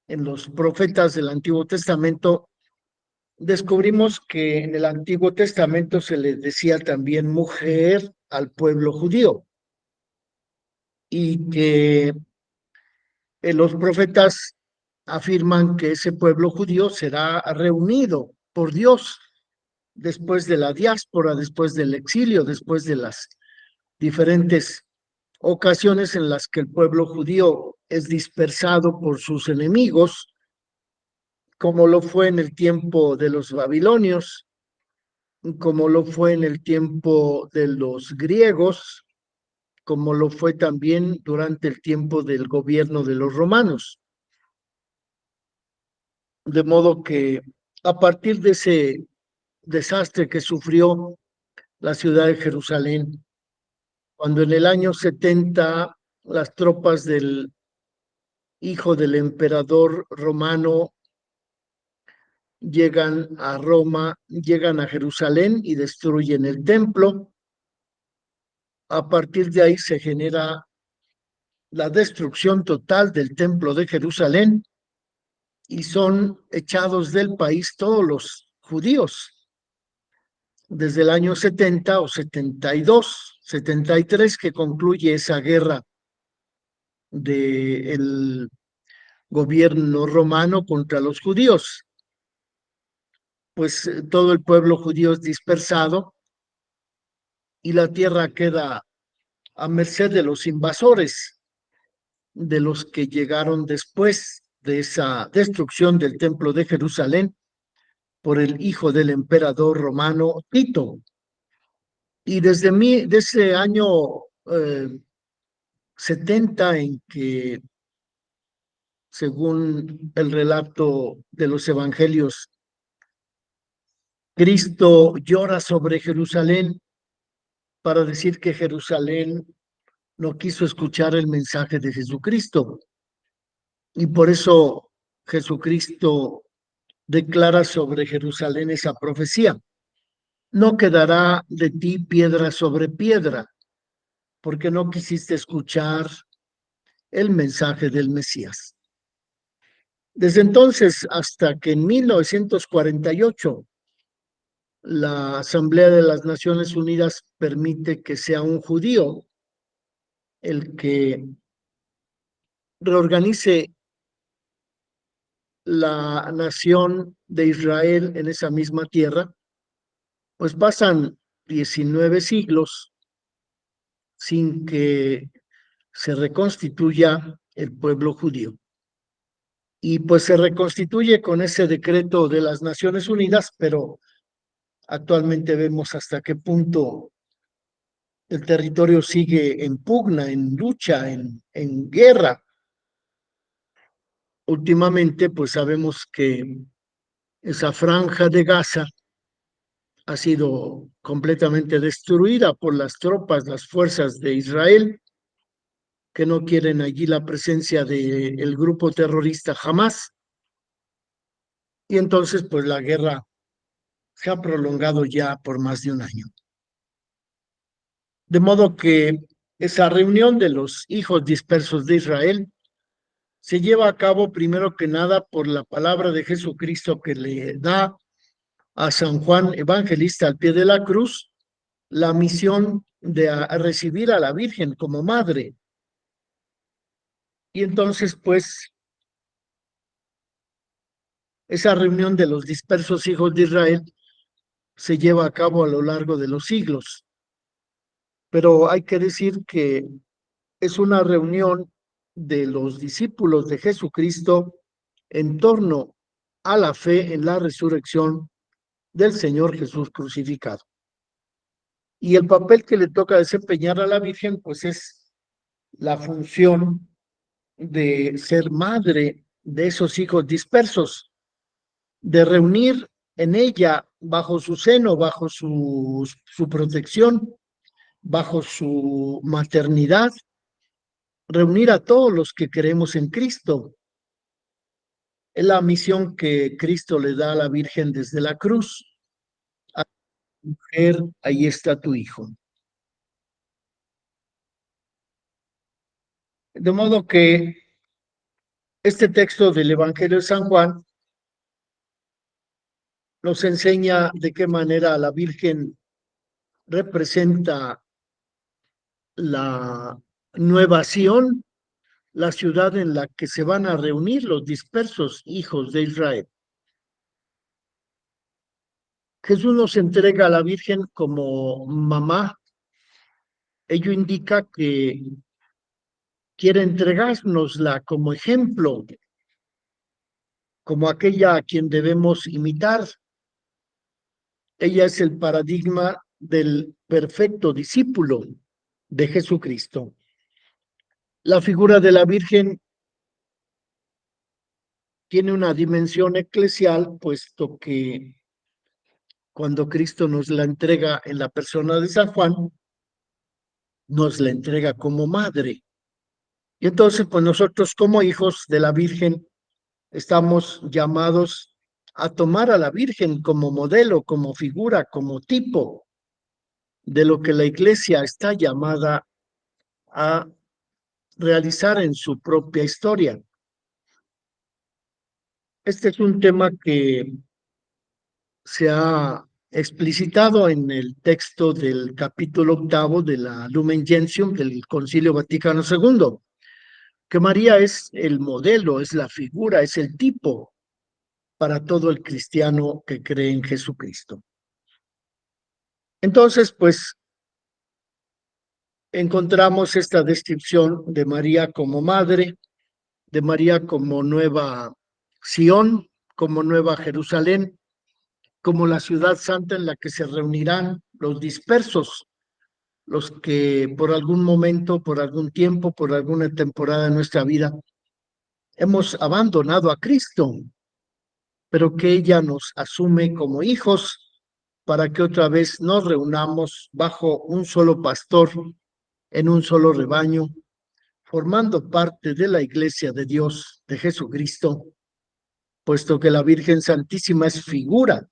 en los profetas del Antiguo Testamento, descubrimos que en el Antiguo Testamento se le decía también mujer al pueblo judío y que los profetas afirman que ese pueblo judío será reunido por Dios después de la diáspora, después del exilio, después de las diferentes ocasiones en las que el pueblo judío es dispersado por sus enemigos, como lo fue en el tiempo de los babilonios, como lo fue en el tiempo de los griegos, como lo fue también durante el tiempo del gobierno de los romanos. De modo que a partir de ese desastre que sufrió la ciudad de Jerusalén, cuando en el año 70 las tropas del hijo del emperador romano llegan a Roma, llegan a Jerusalén y destruyen el templo. A partir de ahí se genera la destrucción total del templo de Jerusalén y son echados del país todos los judíos. Desde el año 70 o 72, 73, que concluye esa guerra del gobierno romano contra los judíos. Pues todo el pueblo judío es dispersado y la tierra queda a merced de los invasores, de los que llegaron después de esa destrucción del templo de Jerusalén por el hijo del emperador romano Tito. Y desde ese año 70 en que, según el relato de los evangelios, Cristo llora sobre Jerusalén para decir que Jerusalén no quiso escuchar el mensaje de Jesucristo. Y por eso Jesucristo declara sobre Jerusalén esa profecía: no quedará de ti piedra sobre piedra, porque no quisiste escuchar el mensaje del Mesías. Desde entonces hasta que en 1948 la Asamblea de las Naciones Unidas permite que sea un judío el que reorganice la nación de Israel en esa misma tierra, pues pasan 19 siglos sin que se reconstituya el pueblo judío. Y pues se reconstituye con ese decreto de las Naciones Unidas, pero actualmente vemos hasta qué punto el territorio sigue en pugna, en lucha, en guerra. Últimamente, pues sabemos que esa franja de Gaza ha sido completamente destruida por las tropas, las fuerzas de Israel, que no quieren allí la presencia del grupo terrorista Hamas. Y entonces, pues la guerra se ha prolongado ya por más de un año. De modo que esa reunión de los hijos dispersos de Israel se lleva a cabo primero que nada por la palabra de Jesucristo que le da a San Juan Evangelista al pie de la cruz la misión de recibir a la Virgen como madre. Y entonces, pues, esa reunión de los dispersos hijos de Israel se lleva a cabo a lo largo de los siglos. Pero hay que decir que es una reunión de los discípulos de Jesucristo en torno a la fe en la resurrección del Señor Jesús crucificado. Y el papel que le toca desempeñar a la Virgen, pues es la función de ser madre de esos hijos dispersos, de reunir en ella, bajo su seno, bajo su protección, bajo su maternidad, reunir a todos los que creemos en Cristo. Es la misión que Cristo le da a la Virgen desde la cruz. Mujer, ahí está tu hijo. De modo que este texto del Evangelio de San Juan nos enseña de qué manera la Virgen representa la nueva Sión, la ciudad en la que se van a reunir los dispersos hijos de Israel. Jesús nos entrega a la Virgen como mamá. Ello indica que quiere entregárnosla como ejemplo, como aquella a quien debemos imitar. Ella es el paradigma del perfecto discípulo de Jesucristo. La figura de la Virgen tiene una dimensión eclesial, puesto que cuando Cristo nos la entrega en la persona de San Juan, nos la entrega como madre. Y entonces, pues nosotros como hijos de la Virgen estamos llamados a tomar a la Virgen como modelo, como figura, como tipo de lo que la Iglesia está llamada a realizar en su propia historia. Este es un tema que se ha explicitado en el texto del capítulo 8 de la Lumen Gentium del Concilio Vaticano II. que María es el modelo, es la figura, es el tipo para todo el cristiano que cree en Jesucristo. Entonces, pues, encontramos esta descripción de María como madre, de María como nueva Sión, como nueva Jerusalén, como la ciudad santa en la que se reunirán los dispersos, los que por algún momento, por algún tiempo, por alguna temporada de nuestra vida hemos abandonado a Cristo, pero que ella nos asume como hijos para que otra vez nos reunamos bajo un solo pastor, en un solo rebaño, formando parte de la Iglesia de Dios, de Jesucristo, puesto que la Virgen Santísima es figura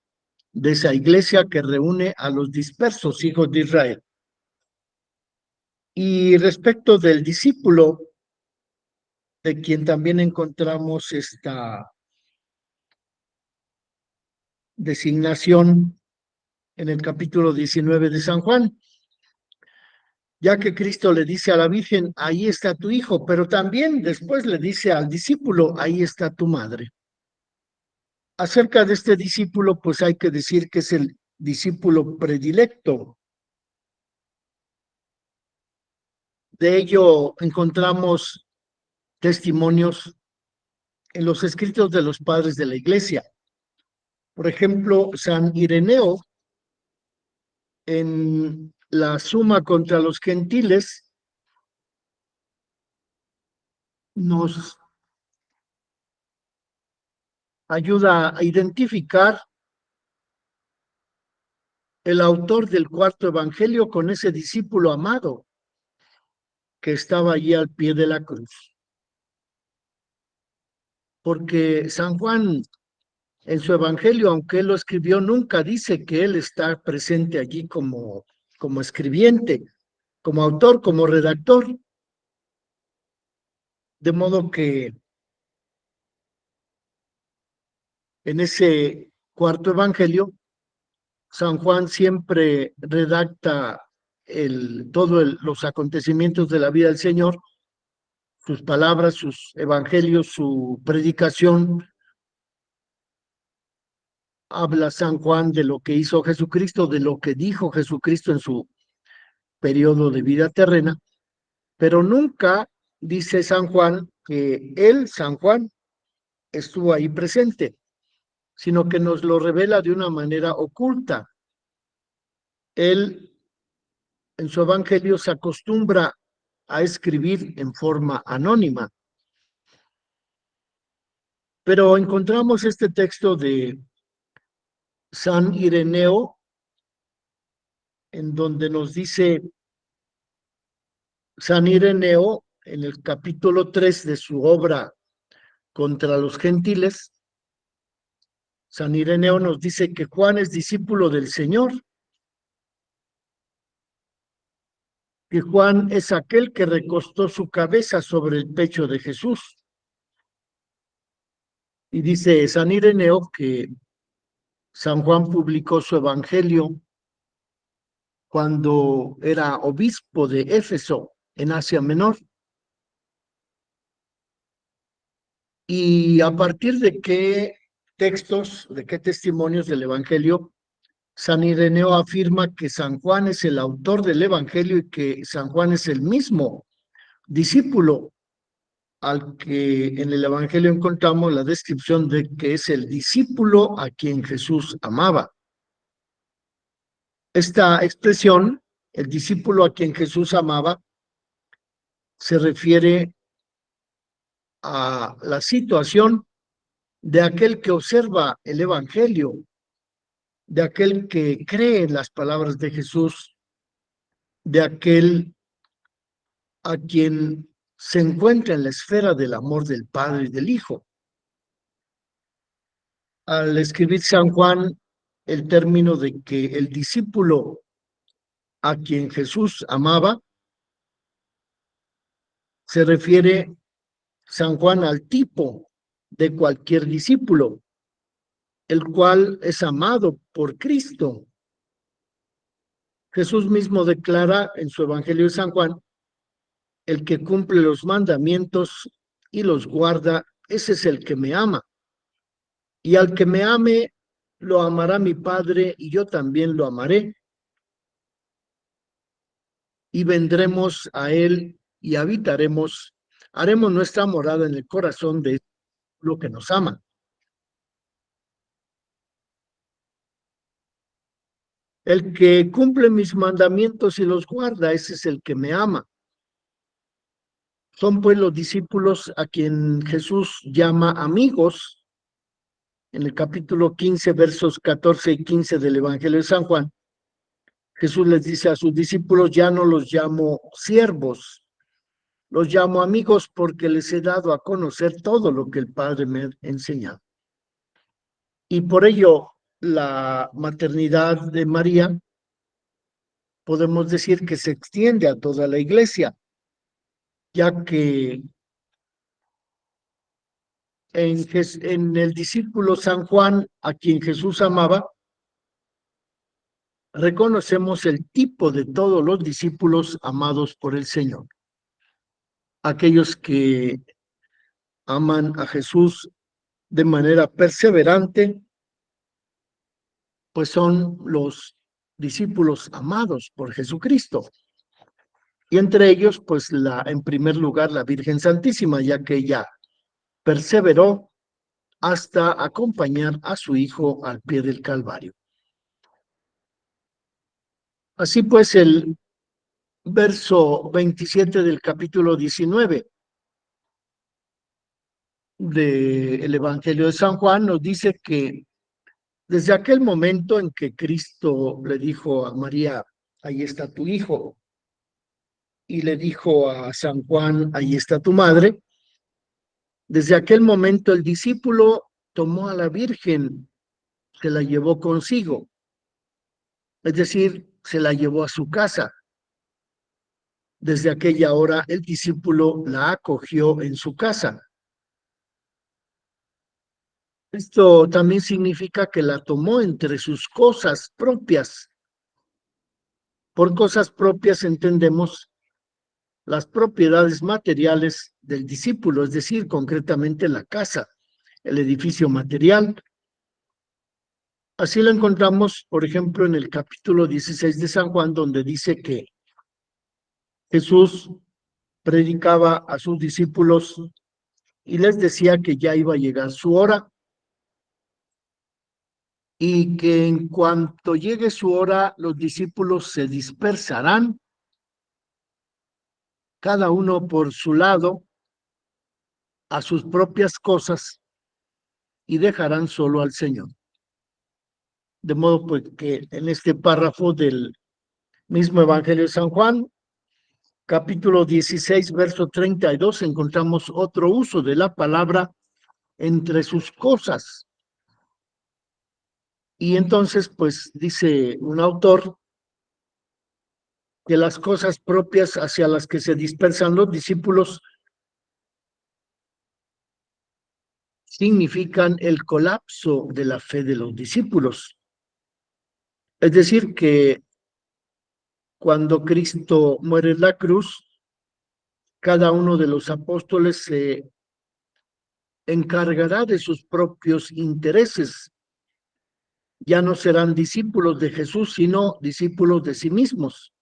de esa iglesia que reúne a los dispersos hijos de Israel. Y respecto del discípulo, de quien también encontramos esta designación en el capítulo 19 de San Juan, ya que Cristo le dice a la Virgen, ahí está tu hijo, pero también después le dice al discípulo, ahí está tu madre. Acerca de este discípulo, pues hay que decir que es el discípulo predilecto. De ello encontramos testimonios en los escritos de los padres de la Iglesia. Por ejemplo, San Ireneo, en la Suma contra los Gentiles, nos ayuda a identificar el autor del cuarto evangelio con ese discípulo amado que estaba allí al pie de la cruz. Porque San Juan, en su evangelio, aunque él lo escribió, nunca dice que él está presente allí como escribiente, como autor, como redactor. De modo que en ese cuarto evangelio, San Juan siempre redacta todos los acontecimientos de la vida del Señor, sus palabras, sus evangelios, su predicación. Habla San Juan de lo que hizo Jesucristo, de lo que dijo Jesucristo en su periodo de vida terrena, pero nunca dice San Juan que él, San Juan, estuvo ahí presente, sino que nos lo revela de una manera oculta. Él, en su evangelio, se acostumbra a escribir en forma anónima. Pero encontramos este texto de San Ireneo, en donde nos dice San Ireneo, en el capítulo 3 de su obra Contra los Gentiles, San Ireneo nos dice que Juan es discípulo del Señor, que Juan es aquel que recostó su cabeza sobre el pecho de Jesús. Y dice San Ireneo que San Juan publicó su evangelio cuando era obispo de Éfeso, en Asia Menor. ¿Y a partir de qué textos, de qué testimonios del evangelio San Ireneo afirma que San Juan es el autor del evangelio y que San Juan es el mismo discípulo al que en el evangelio encontramos la descripción de que es el discípulo a quien Jesús amaba? Esta expresión, el discípulo a quien Jesús amaba, se refiere a la situación de aquel que observa el evangelio, de aquel que cree en las palabras de Jesús, de aquel a quien se encuentra en la esfera del amor del Padre y del Hijo. Al escribir San Juan el término de que el discípulo a quien Jesús amaba, se refiere San Juan al tipo de cualquier discípulo, el cual es amado por Cristo. Jesús mismo declara en su Evangelio de San Juan el que cumple los mandamientos y los guarda, ese es el que me ama. Y al que me ame, lo amará mi Padre, y yo también lo amaré. Y vendremos a él y habitaremos, haremos nuestra morada en el corazón de lo que nos ama. El que cumple mis mandamientos y los guarda, ese es el que me ama. Son pues los discípulos a quien Jesús llama amigos en el capítulo 15, versos 14 y 15 del Evangelio de San Juan. Jesús les dice a sus discípulos, ya no los llamo siervos, los llamo amigos porque les he dado a conocer todo lo que el Padre me ha enseñado. Y por ello, la maternidad de María, podemos decir que se extiende a toda la iglesia, ya que en el discípulo San Juan, a quien Jesús amaba, reconocemos el tipo de todos los discípulos amados por el Señor. Aquellos que aman a Jesús de manera perseverante, pues son los discípulos amados por Jesucristo. Y entre ellos, pues en primer lugar, la Virgen Santísima, ya que ella perseveró hasta acompañar a su hijo al pie del Calvario. Así pues, el verso 27 del capítulo 19 del Evangelio de San Juan nos dice que desde aquel momento en que Cristo le dijo a María, ahí está tu hijo, y le dijo a San Juan, ahí está tu madre, desde aquel momento el discípulo tomó a la Virgen, se la llevó consigo, es decir, se la llevó a su casa. Desde aquella hora el discípulo la acogió en su casa. Esto también significa que la tomó entre sus cosas propias. Por cosas propias entendemos las propiedades materiales del discípulo, es decir, concretamente la casa, el edificio material. Así lo encontramos, por ejemplo, en el capítulo 16 de San Juan, donde dice que Jesús predicaba a sus discípulos y les decía que ya iba a llegar su hora y que en cuanto llegue su hora, los discípulos se dispersarán, cada uno por su lado, a sus propias cosas y dejarán solo al Señor. De modo pues que en este párrafo del mismo Evangelio de San Juan, capítulo 16, verso 32, encontramos otro uso de la palabra entre sus cosas. Y entonces, pues dice un autor que las cosas propias hacia las que se dispersan los discípulos significan el colapso de la fe de los discípulos. Es decir, que cuando Cristo muere en la cruz, cada uno de los apóstoles se encargará de sus propios intereses. Ya no serán discípulos de Jesús, sino discípulos de sí mismos.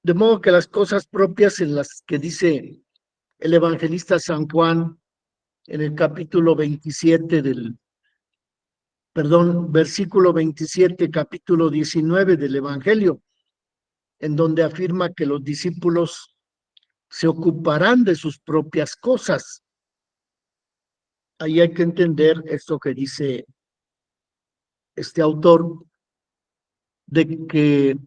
De modo que las cosas propias en las que dice el evangelista San Juan en el capítulo 27 versículo 27, capítulo 19 del Evangelio, en donde afirma que los discípulos se ocuparán de sus propias cosas. Ahí hay que entender esto que dice este autor, de que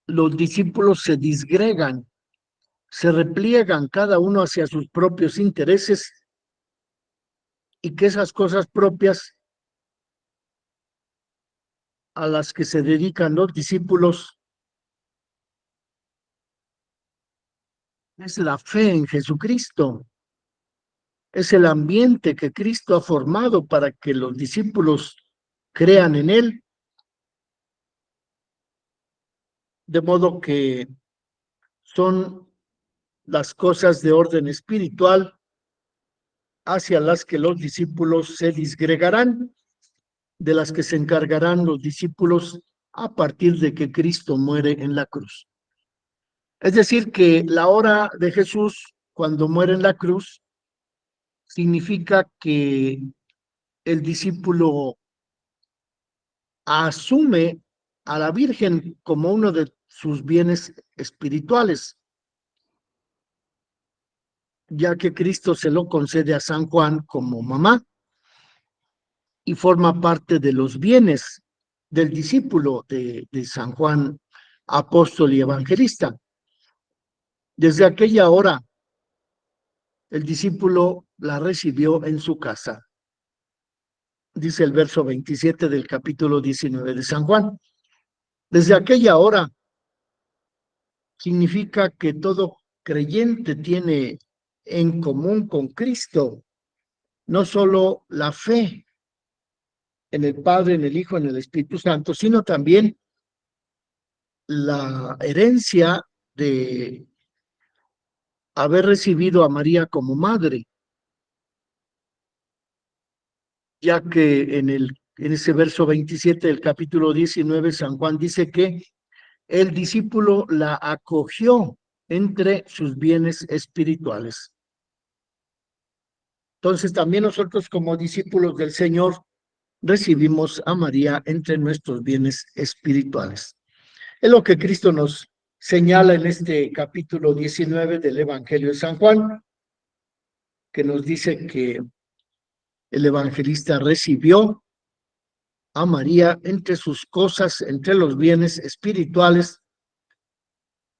los discípulos se disgregan, se repliegan cada uno hacia sus propios intereses y que esas cosas propias a las que se dedican los discípulos es la fe en Jesucristo, es el ambiente que Cristo ha formado para que los discípulos crean en Él. De modo que son las cosas de orden espiritual hacia las que los discípulos se disgregarán, de las que se encargarán los discípulos a partir de que Cristo muere en la cruz. Es decir, que la hora de Jesús, cuando muere en la cruz, significa que el discípulo asume a la Virgen como uno de sus bienes espirituales, ya que Cristo se lo concede a San Juan como mamá y forma parte de los bienes del discípulo de San Juan, apóstol y evangelista. Desde aquella hora, el discípulo la recibió en su casa. Dice el verso 27 del capítulo 19 de San Juan. Desde aquella hora significa que todo creyente tiene en común con Cristo no solo la fe en el Padre, en el Hijo, en el Espíritu Santo, sino también la herencia de haber recibido a María como madre, ya que en ese verso 27 del capítulo 19, San Juan dice que el discípulo la acogió entre sus bienes espirituales. Entonces también nosotros como discípulos del Señor recibimos a María entre nuestros bienes espirituales. Es lo que Cristo nos señala en este capítulo 19 del Evangelio de San Juan, que nos dice que el evangelista recibió a María entre sus cosas, entre los bienes espirituales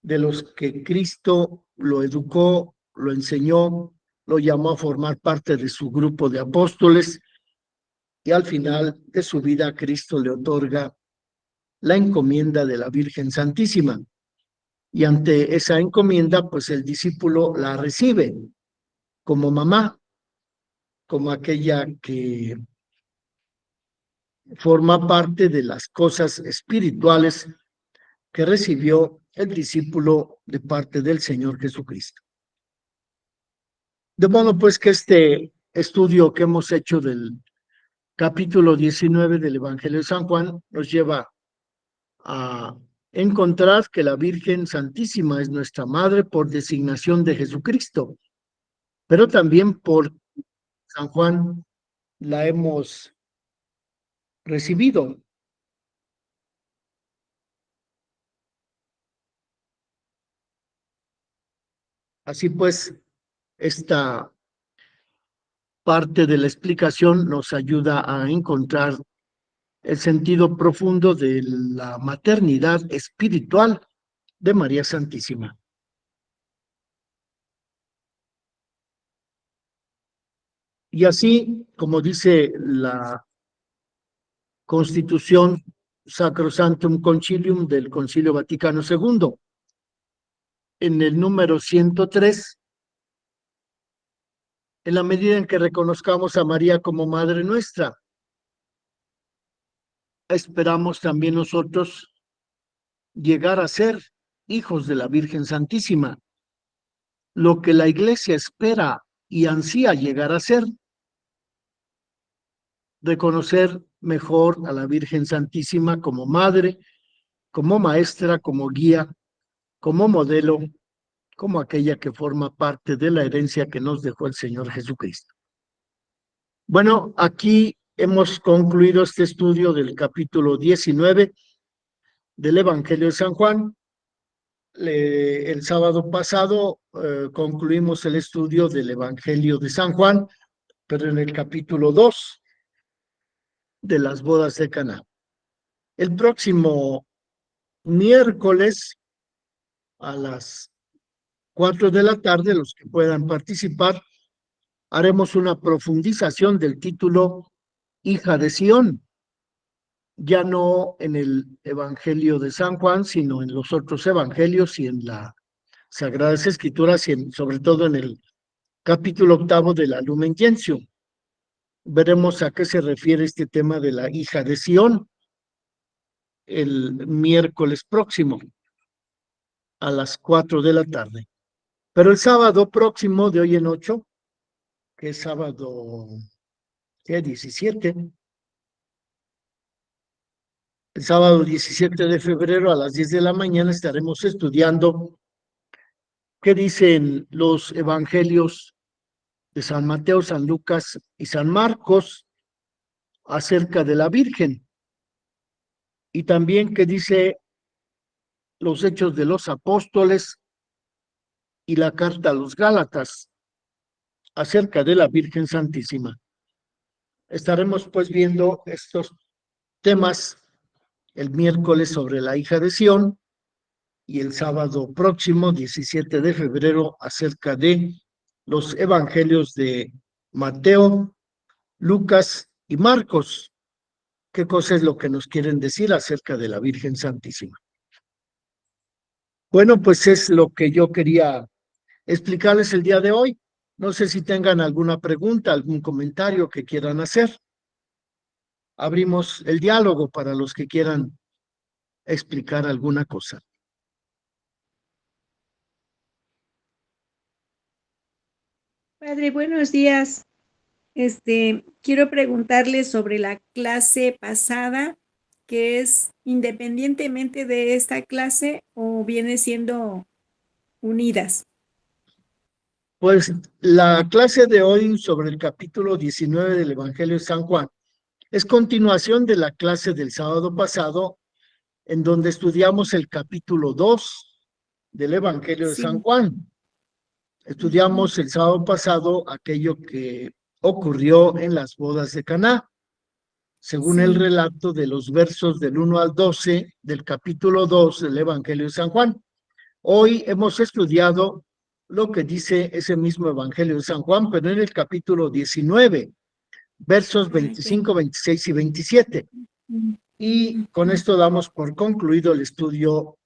de los que Cristo lo educó, lo enseñó, lo llamó a formar parte de su grupo de apóstoles, y al final de su vida Cristo le otorga la encomienda de la Virgen Santísima. Y ante esa encomienda, pues el discípulo la recibe como mamá, como aquella que forma parte de las cosas espirituales que recibió el discípulo de parte del Señor Jesucristo. De modo pues que este estudio que hemos hecho del capítulo 19 del Evangelio de San Juan nos lleva a encontrar que la Virgen Santísima es nuestra Madre por designación de Jesucristo, pero también por San Juan la hemos recibido. Así pues, esta parte de la explicación nos ayuda a encontrar el sentido profundo de la maternidad espiritual de María Santísima. Y así, como dice la Constitución Sacrosanctum Concilium del Concilio Vaticano II, en el número 103, en la medida en que reconozcamos a María como Madre nuestra, esperamos también nosotros llegar a ser hijos de la Virgen Santísima, lo que la Iglesia espera y ansía llegar a ser, reconocer mejor a la Virgen Santísima como madre, como maestra, como guía, como modelo, como aquella que forma parte de la herencia que nos dejó el Señor Jesucristo. Bueno, aquí hemos concluido este estudio del capítulo 19 del Evangelio de San Juan. El sábado pasado concluimos el estudio del Evangelio de San Juan, pero en el capítulo 2 de las bodas de Caná. El próximo miércoles a las 4 de la tarde, los que puedan participar, haremos una profundización del título Hija de Sión, ya no en el Evangelio de San Juan, sino en los otros evangelios y en las Sagradas Escrituras y sobre todo en el capítulo 8 de la Lumen Gentium. Veremos a qué se refiere este tema de la hija de Sión el miércoles próximo a las 4 de la tarde. Pero el sábado próximo, de hoy en 8, que es sábado, ¿qué? 17, el sábado 17 de febrero a las 10 de la mañana estaremos estudiando qué dicen los evangelios de San Mateo, San Lucas y San Marcos acerca de la Virgen. Y también qué dice los Hechos de los Apóstoles y la carta a los Gálatas acerca de la Virgen Santísima. Estaremos pues viendo estos temas el miércoles sobre la hija de Sión y el sábado próximo, 17 de febrero, acerca de los evangelios de Mateo, Lucas y Marcos. ¿Qué cosa es lo que nos quieren decir acerca de la Virgen Santísima? Bueno, pues es lo que yo quería explicarles el día de hoy. No sé si tengan alguna pregunta, algún comentario que quieran hacer. Abrimos el diálogo para los que quieran explicar alguna cosa. Padre, buenos días. Quiero preguntarle sobre la clase pasada, que es independientemente de esta clase o viene siendo unidas. Pues la clase de hoy sobre el capítulo 19 del Evangelio de San Juan es continuación de la clase del sábado pasado, en donde estudiamos el capítulo 2 del Evangelio de San Sí. Juan. Estudiamos el sábado pasado aquello que ocurrió en las bodas de Caná, según el Sí. relato de los versos del 1 al 12 del capítulo 2 del Evangelio de San Juan. Hoy hemos estudiado lo que dice ese mismo Evangelio de San Juan, pero en el capítulo 19, versos 25, 26 y 27. Y con esto damos por concluido el estudio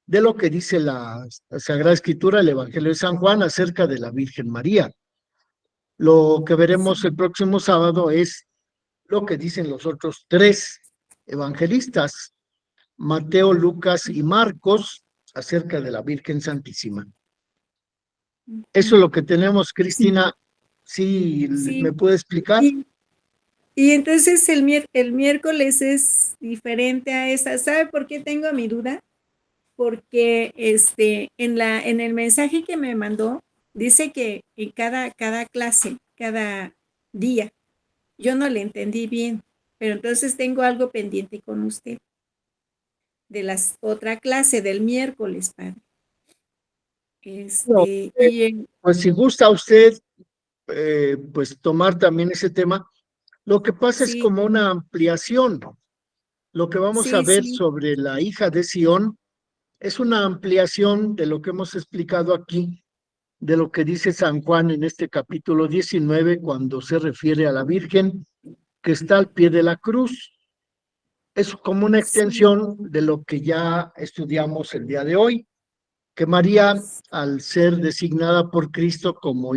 de lo que dice la Sagrada Escritura, el Evangelio de San Juan, acerca de la Virgen María. Lo que veremos el próximo sábado es lo que dicen los otros tres evangelistas, Mateo, Lucas y Marcos, acerca de la Virgen Santísima. Eso es lo que tenemos, Cristina. ¿Sí Sí. me puede explicar? Y entonces el miércoles es diferente a esa. ¿Sabe por qué tengo mi duda? Porque en el mensaje que me mandó, dice que en cada clase, cada día, yo no le entendí bien, pero entonces tengo algo pendiente con usted de la otra clase del miércoles, padre. No, pues si gusta usted, pues tomar también ese tema. Lo que pasa es Sí. como una ampliación. Lo que vamos a ver Sí. sobre la hija de Sión es una ampliación de lo que hemos explicado aquí, de lo que dice San Juan en este capítulo 19, cuando se refiere a la Virgen que está al pie de la cruz. Es como una extensión de lo que ya estudiamos el día de hoy, que María, al ser designada por Cristo como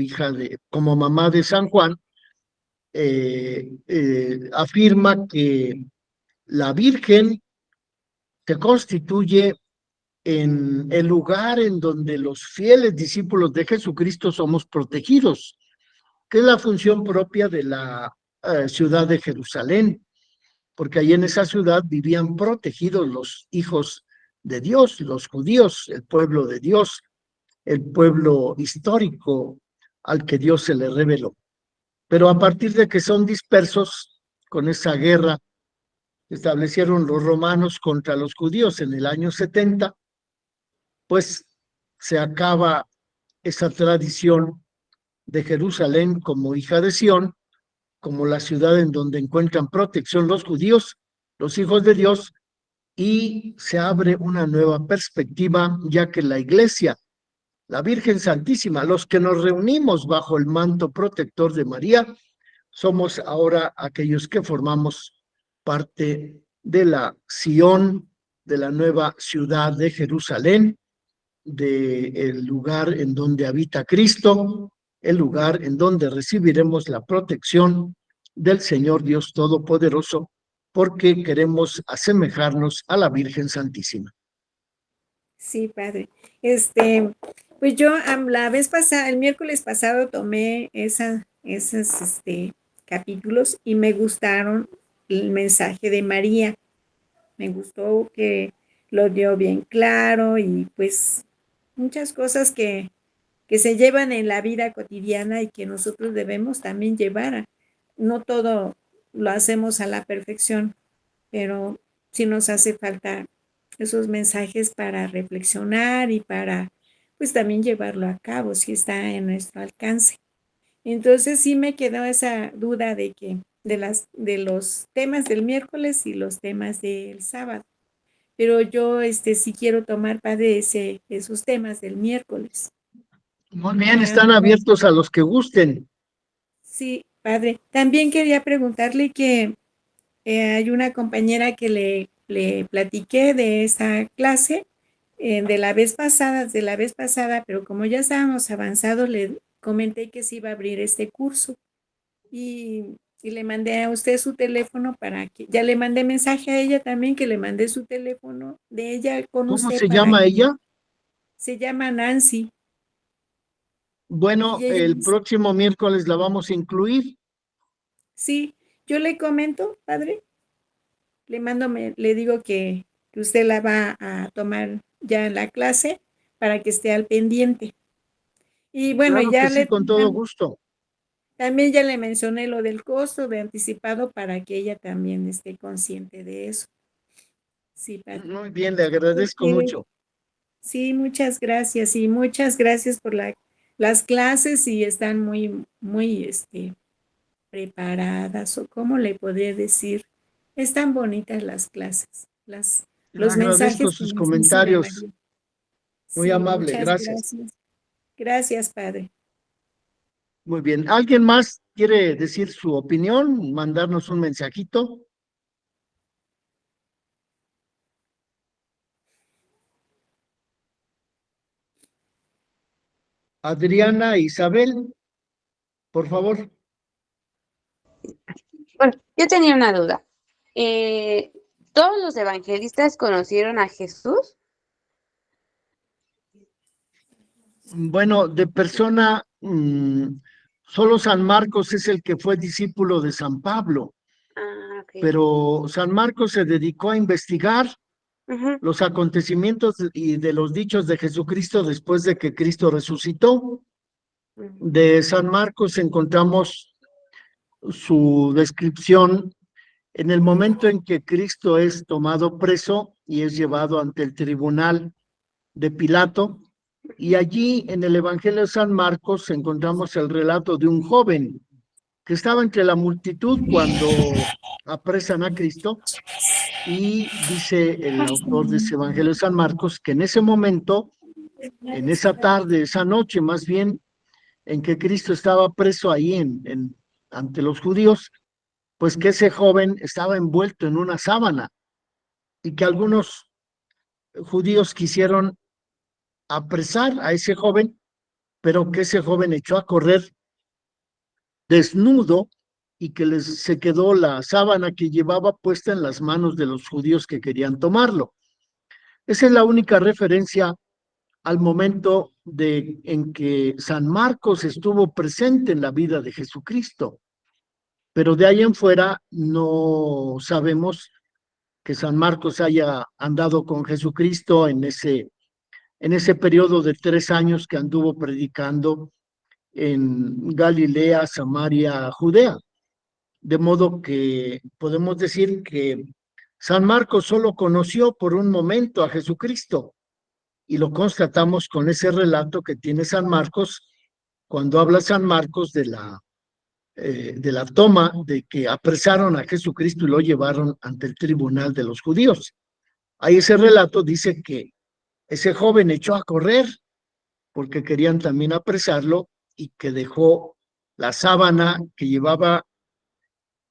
como mamá de San Juan, afirma que la Virgen se constituye en el lugar en donde los fieles discípulos de Jesucristo somos protegidos, que es la función propia de la ciudad de Jerusalén, porque ahí en esa ciudad vivían protegidos los hijos de Dios, los judíos, el pueblo de Dios, el pueblo histórico al que Dios se le reveló. Pero a partir de que son dispersos con esa guerra que establecieron los romanos contra los judíos en el año 70, pues se acaba esa tradición de Jerusalén como hija de Sión, como la ciudad en donde encuentran protección los judíos, los hijos de Dios, y se abre una nueva perspectiva, ya que la Iglesia, la Virgen Santísima, los que nos reunimos bajo el manto protector de María, somos ahora aquellos que formamos parte de la Sión, de la nueva ciudad de Jerusalén, del lugar en donde habita Cristo, el lugar en donde recibiremos la protección del Señor Dios Todopoderoso, porque queremos asemejarnos a la Virgen Santísima. Sí, padre. Pues yo la vez pasada, el miércoles pasado tomé esos capítulos y me gustaron el mensaje de María. Me gustó que lo dio bien claro y pues muchas cosas que se llevan en la vida cotidiana y que nosotros debemos también llevar. No todo lo hacemos a la perfección, pero sí nos hace falta esos mensajes para reflexionar y para pues también llevarlo a cabo si está en nuestro alcance. Entonces sí me quedó esa duda de que de los temas del miércoles y los temas del sábado. Pero yo sí quiero tomar, padre, esos temas del miércoles. Muy bien, están abiertos a los que gusten. Sí, padre. También quería preguntarle que hay una compañera que le platiqué de esa clase de la vez pasada, pero como ya estábamos avanzados, le comenté que se iba a abrir este curso y le mandé a usted su teléfono para que, ya le mandé mensaje a ella también, que le mandé su teléfono de ella con ¿Cómo usted se para llama que, ella? se llama Nancy. Bueno, Y ella, el próximo miércoles la vamos a incluir. sí, yo le comento, padre, le mando, le digo que usted la va a tomar ya en la clase para que esté al pendiente. Y bueno, Claro que ya sí, le con todo gusto. también ya le mencioné lo del costo de anticipado para que ella también esté consciente de eso. Sí, padre. Muy bien, le agradezco Porque mucho. sí, muchas gracias y muchas gracias por las clases y están muy, muy, preparadas o cómo le podría decir. Están bonitas las clases, Le los agradezco mensajes que sus nos dice de comentarios. María. Muy Sí, amable, muchas gracias. gracias. Gracias, padre. Muy bien. ¿Alguien más quiere decir su opinión? Mandarnos un mensajito. Adriana Isabel, por favor. Bueno, yo tenía una duda. ¿Todos los evangelistas conocieron a Jesús? Bueno, de persona, solo San Marcos es el que fue discípulo de San Pablo, Ah, ok. pero San Marcos se dedicó a investigar Ujú, los acontecimientos y de los dichos de Jesucristo después de que Cristo resucitó. ujú, De San Marcos encontramos su descripción en el momento en que Cristo es tomado preso y es llevado ante el tribunal de Pilato. Y allí en el Evangelio de San Marcos encontramos el relato de un joven que estaba entre la multitud cuando apresan a Cristo, y dice el autor de ese Evangelio de San Marcos que en ese momento, en esa tarde, esa noche más bien, en que Cristo estaba preso ahí ante los judíos, pues que ese joven estaba envuelto en una sábana y que algunos judíos quisieron apresar a ese joven, pero que ese joven echó a correr desnudo y que se quedó la sábana que llevaba puesta en las manos de los judíos que querían tomarlo. Esa es la única referencia al momento en que San Marcos estuvo presente en la vida de Jesucristo. Pero de ahí en fuera no sabemos que San Marcos haya andado con Jesucristo en ese periodo de 3 años que anduvo predicando en Galilea, Samaria, Judea. De modo que podemos decir que San Marcos solo conoció por un momento a Jesucristo, y lo constatamos con ese relato que tiene San Marcos cuando habla San Marcos de la toma, de que apresaron a Jesucristo y lo llevaron ante el tribunal de los judíos. Ahí ese relato dice que ese joven echó a correr porque querían también apresarlo, y que dejó la sábana que llevaba,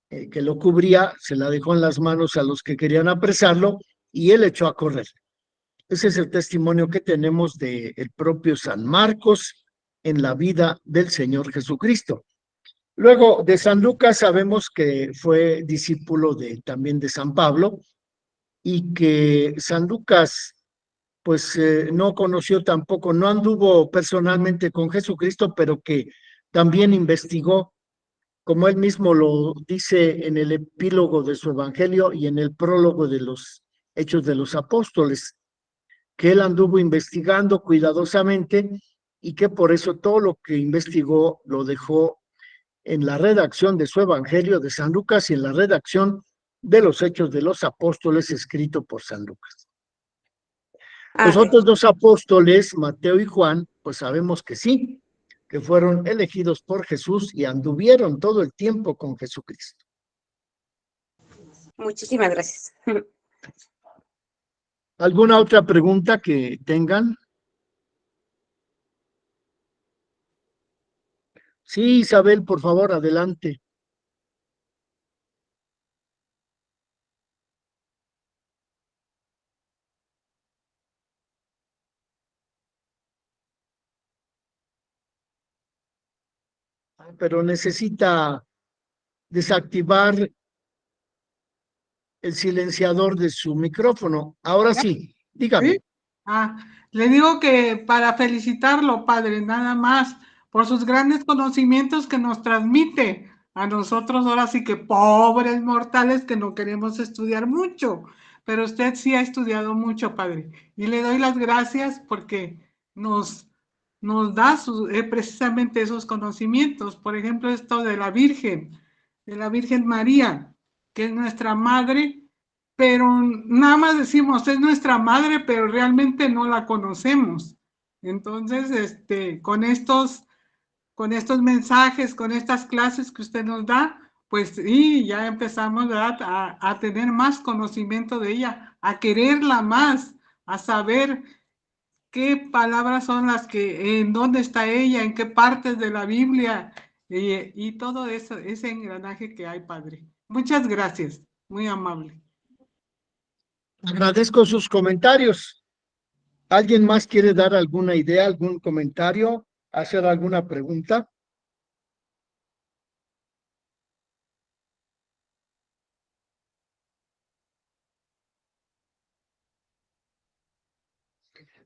que lo cubría, se la dejó en las manos a los que querían apresarlo, y él echó a correr. Ese es el testimonio que tenemos del propio San Marcos en la vida del Señor Jesucristo. Luego de San Lucas sabemos que fue discípulo también de San Pablo, y que San Lucas pues no conoció tampoco, no anduvo personalmente con Jesucristo, pero que también investigó, como él mismo lo dice en el epílogo de su evangelio y en el prólogo de los Hechos de los Apóstoles, que él anduvo investigando cuidadosamente y que por eso todo lo que investigó lo dejó en la redacción de su evangelio de San Lucas y en la redacción de los Hechos de los Apóstoles escrito por San Lucas. Los otros dos apóstoles, Mateo y Juan, pues sabemos que sí, que fueron elegidos por Jesús y anduvieron todo el tiempo con Jesucristo. Muchísimas gracias. ¿Alguna otra pregunta que tengan? Sí, Isabel, por favor, adelante. Pero necesita desactivar el silenciador de su micrófono. Ahora sí, dígame. ¿Sí? Le digo que para felicitarlo, padre, nada más, por sus grandes conocimientos que nos transmite a nosotros, ahora sí que pobres mortales que no queremos estudiar mucho, pero usted sí ha estudiado mucho, padre, y le doy las gracias porque nos da precisamente esos conocimientos. Por ejemplo, esto de la Virgen María, que es nuestra madre, pero nada más decimos, es nuestra madre, pero realmente no la conocemos. Entonces, con estos mensajes, con estas clases que usted nos da, pues sí, ya empezamos, ¿verdad?, a tener más conocimiento de ella, a quererla más, a saber qué palabras son las que, en dónde está ella, en qué partes de la Biblia, y todo eso, ese engranaje que hay, padre. Muchas gracias, muy amable. Agradezco sus comentarios. ¿Alguien más quiere dar alguna idea, algún comentario, hacer alguna pregunta?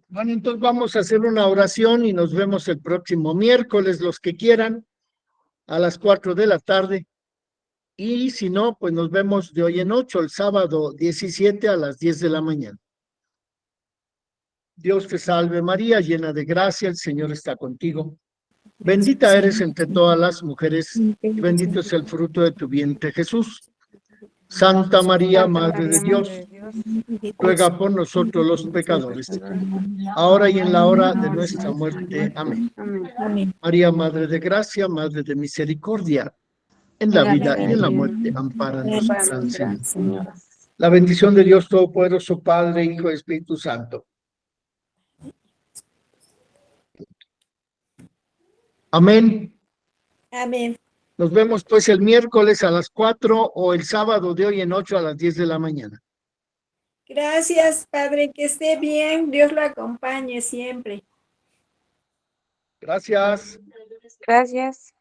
Bueno, entonces vamos a hacer una oración y nos vemos el próximo miércoles, los que quieran, a las 4 de la tarde. Y si no, pues nos vemos de hoy en 8, el sábado 17 a las 10 de la mañana. Dios te salve María, llena de gracia, el Señor está contigo. Bendita eres entre todas las mujeres, y bendito es el fruto de tu vientre, Jesús. Santa María, Madre de Dios, ruega por nosotros los pecadores, ahora y en la hora de nuestra muerte. Amén. Amén. María, Madre de gracia, Madre de misericordia, en la vida y en la muerte, ampáranos, Gran Señor. La bendición de Dios Todopoderoso, Padre, Hijo y Espíritu Santo. Amén. Amén. Nos vemos pues el miércoles a las 4 o el sábado de hoy en 8 a las 10 de la mañana. Gracias, padre, que esté bien. Dios lo acompañe siempre. Gracias. Gracias.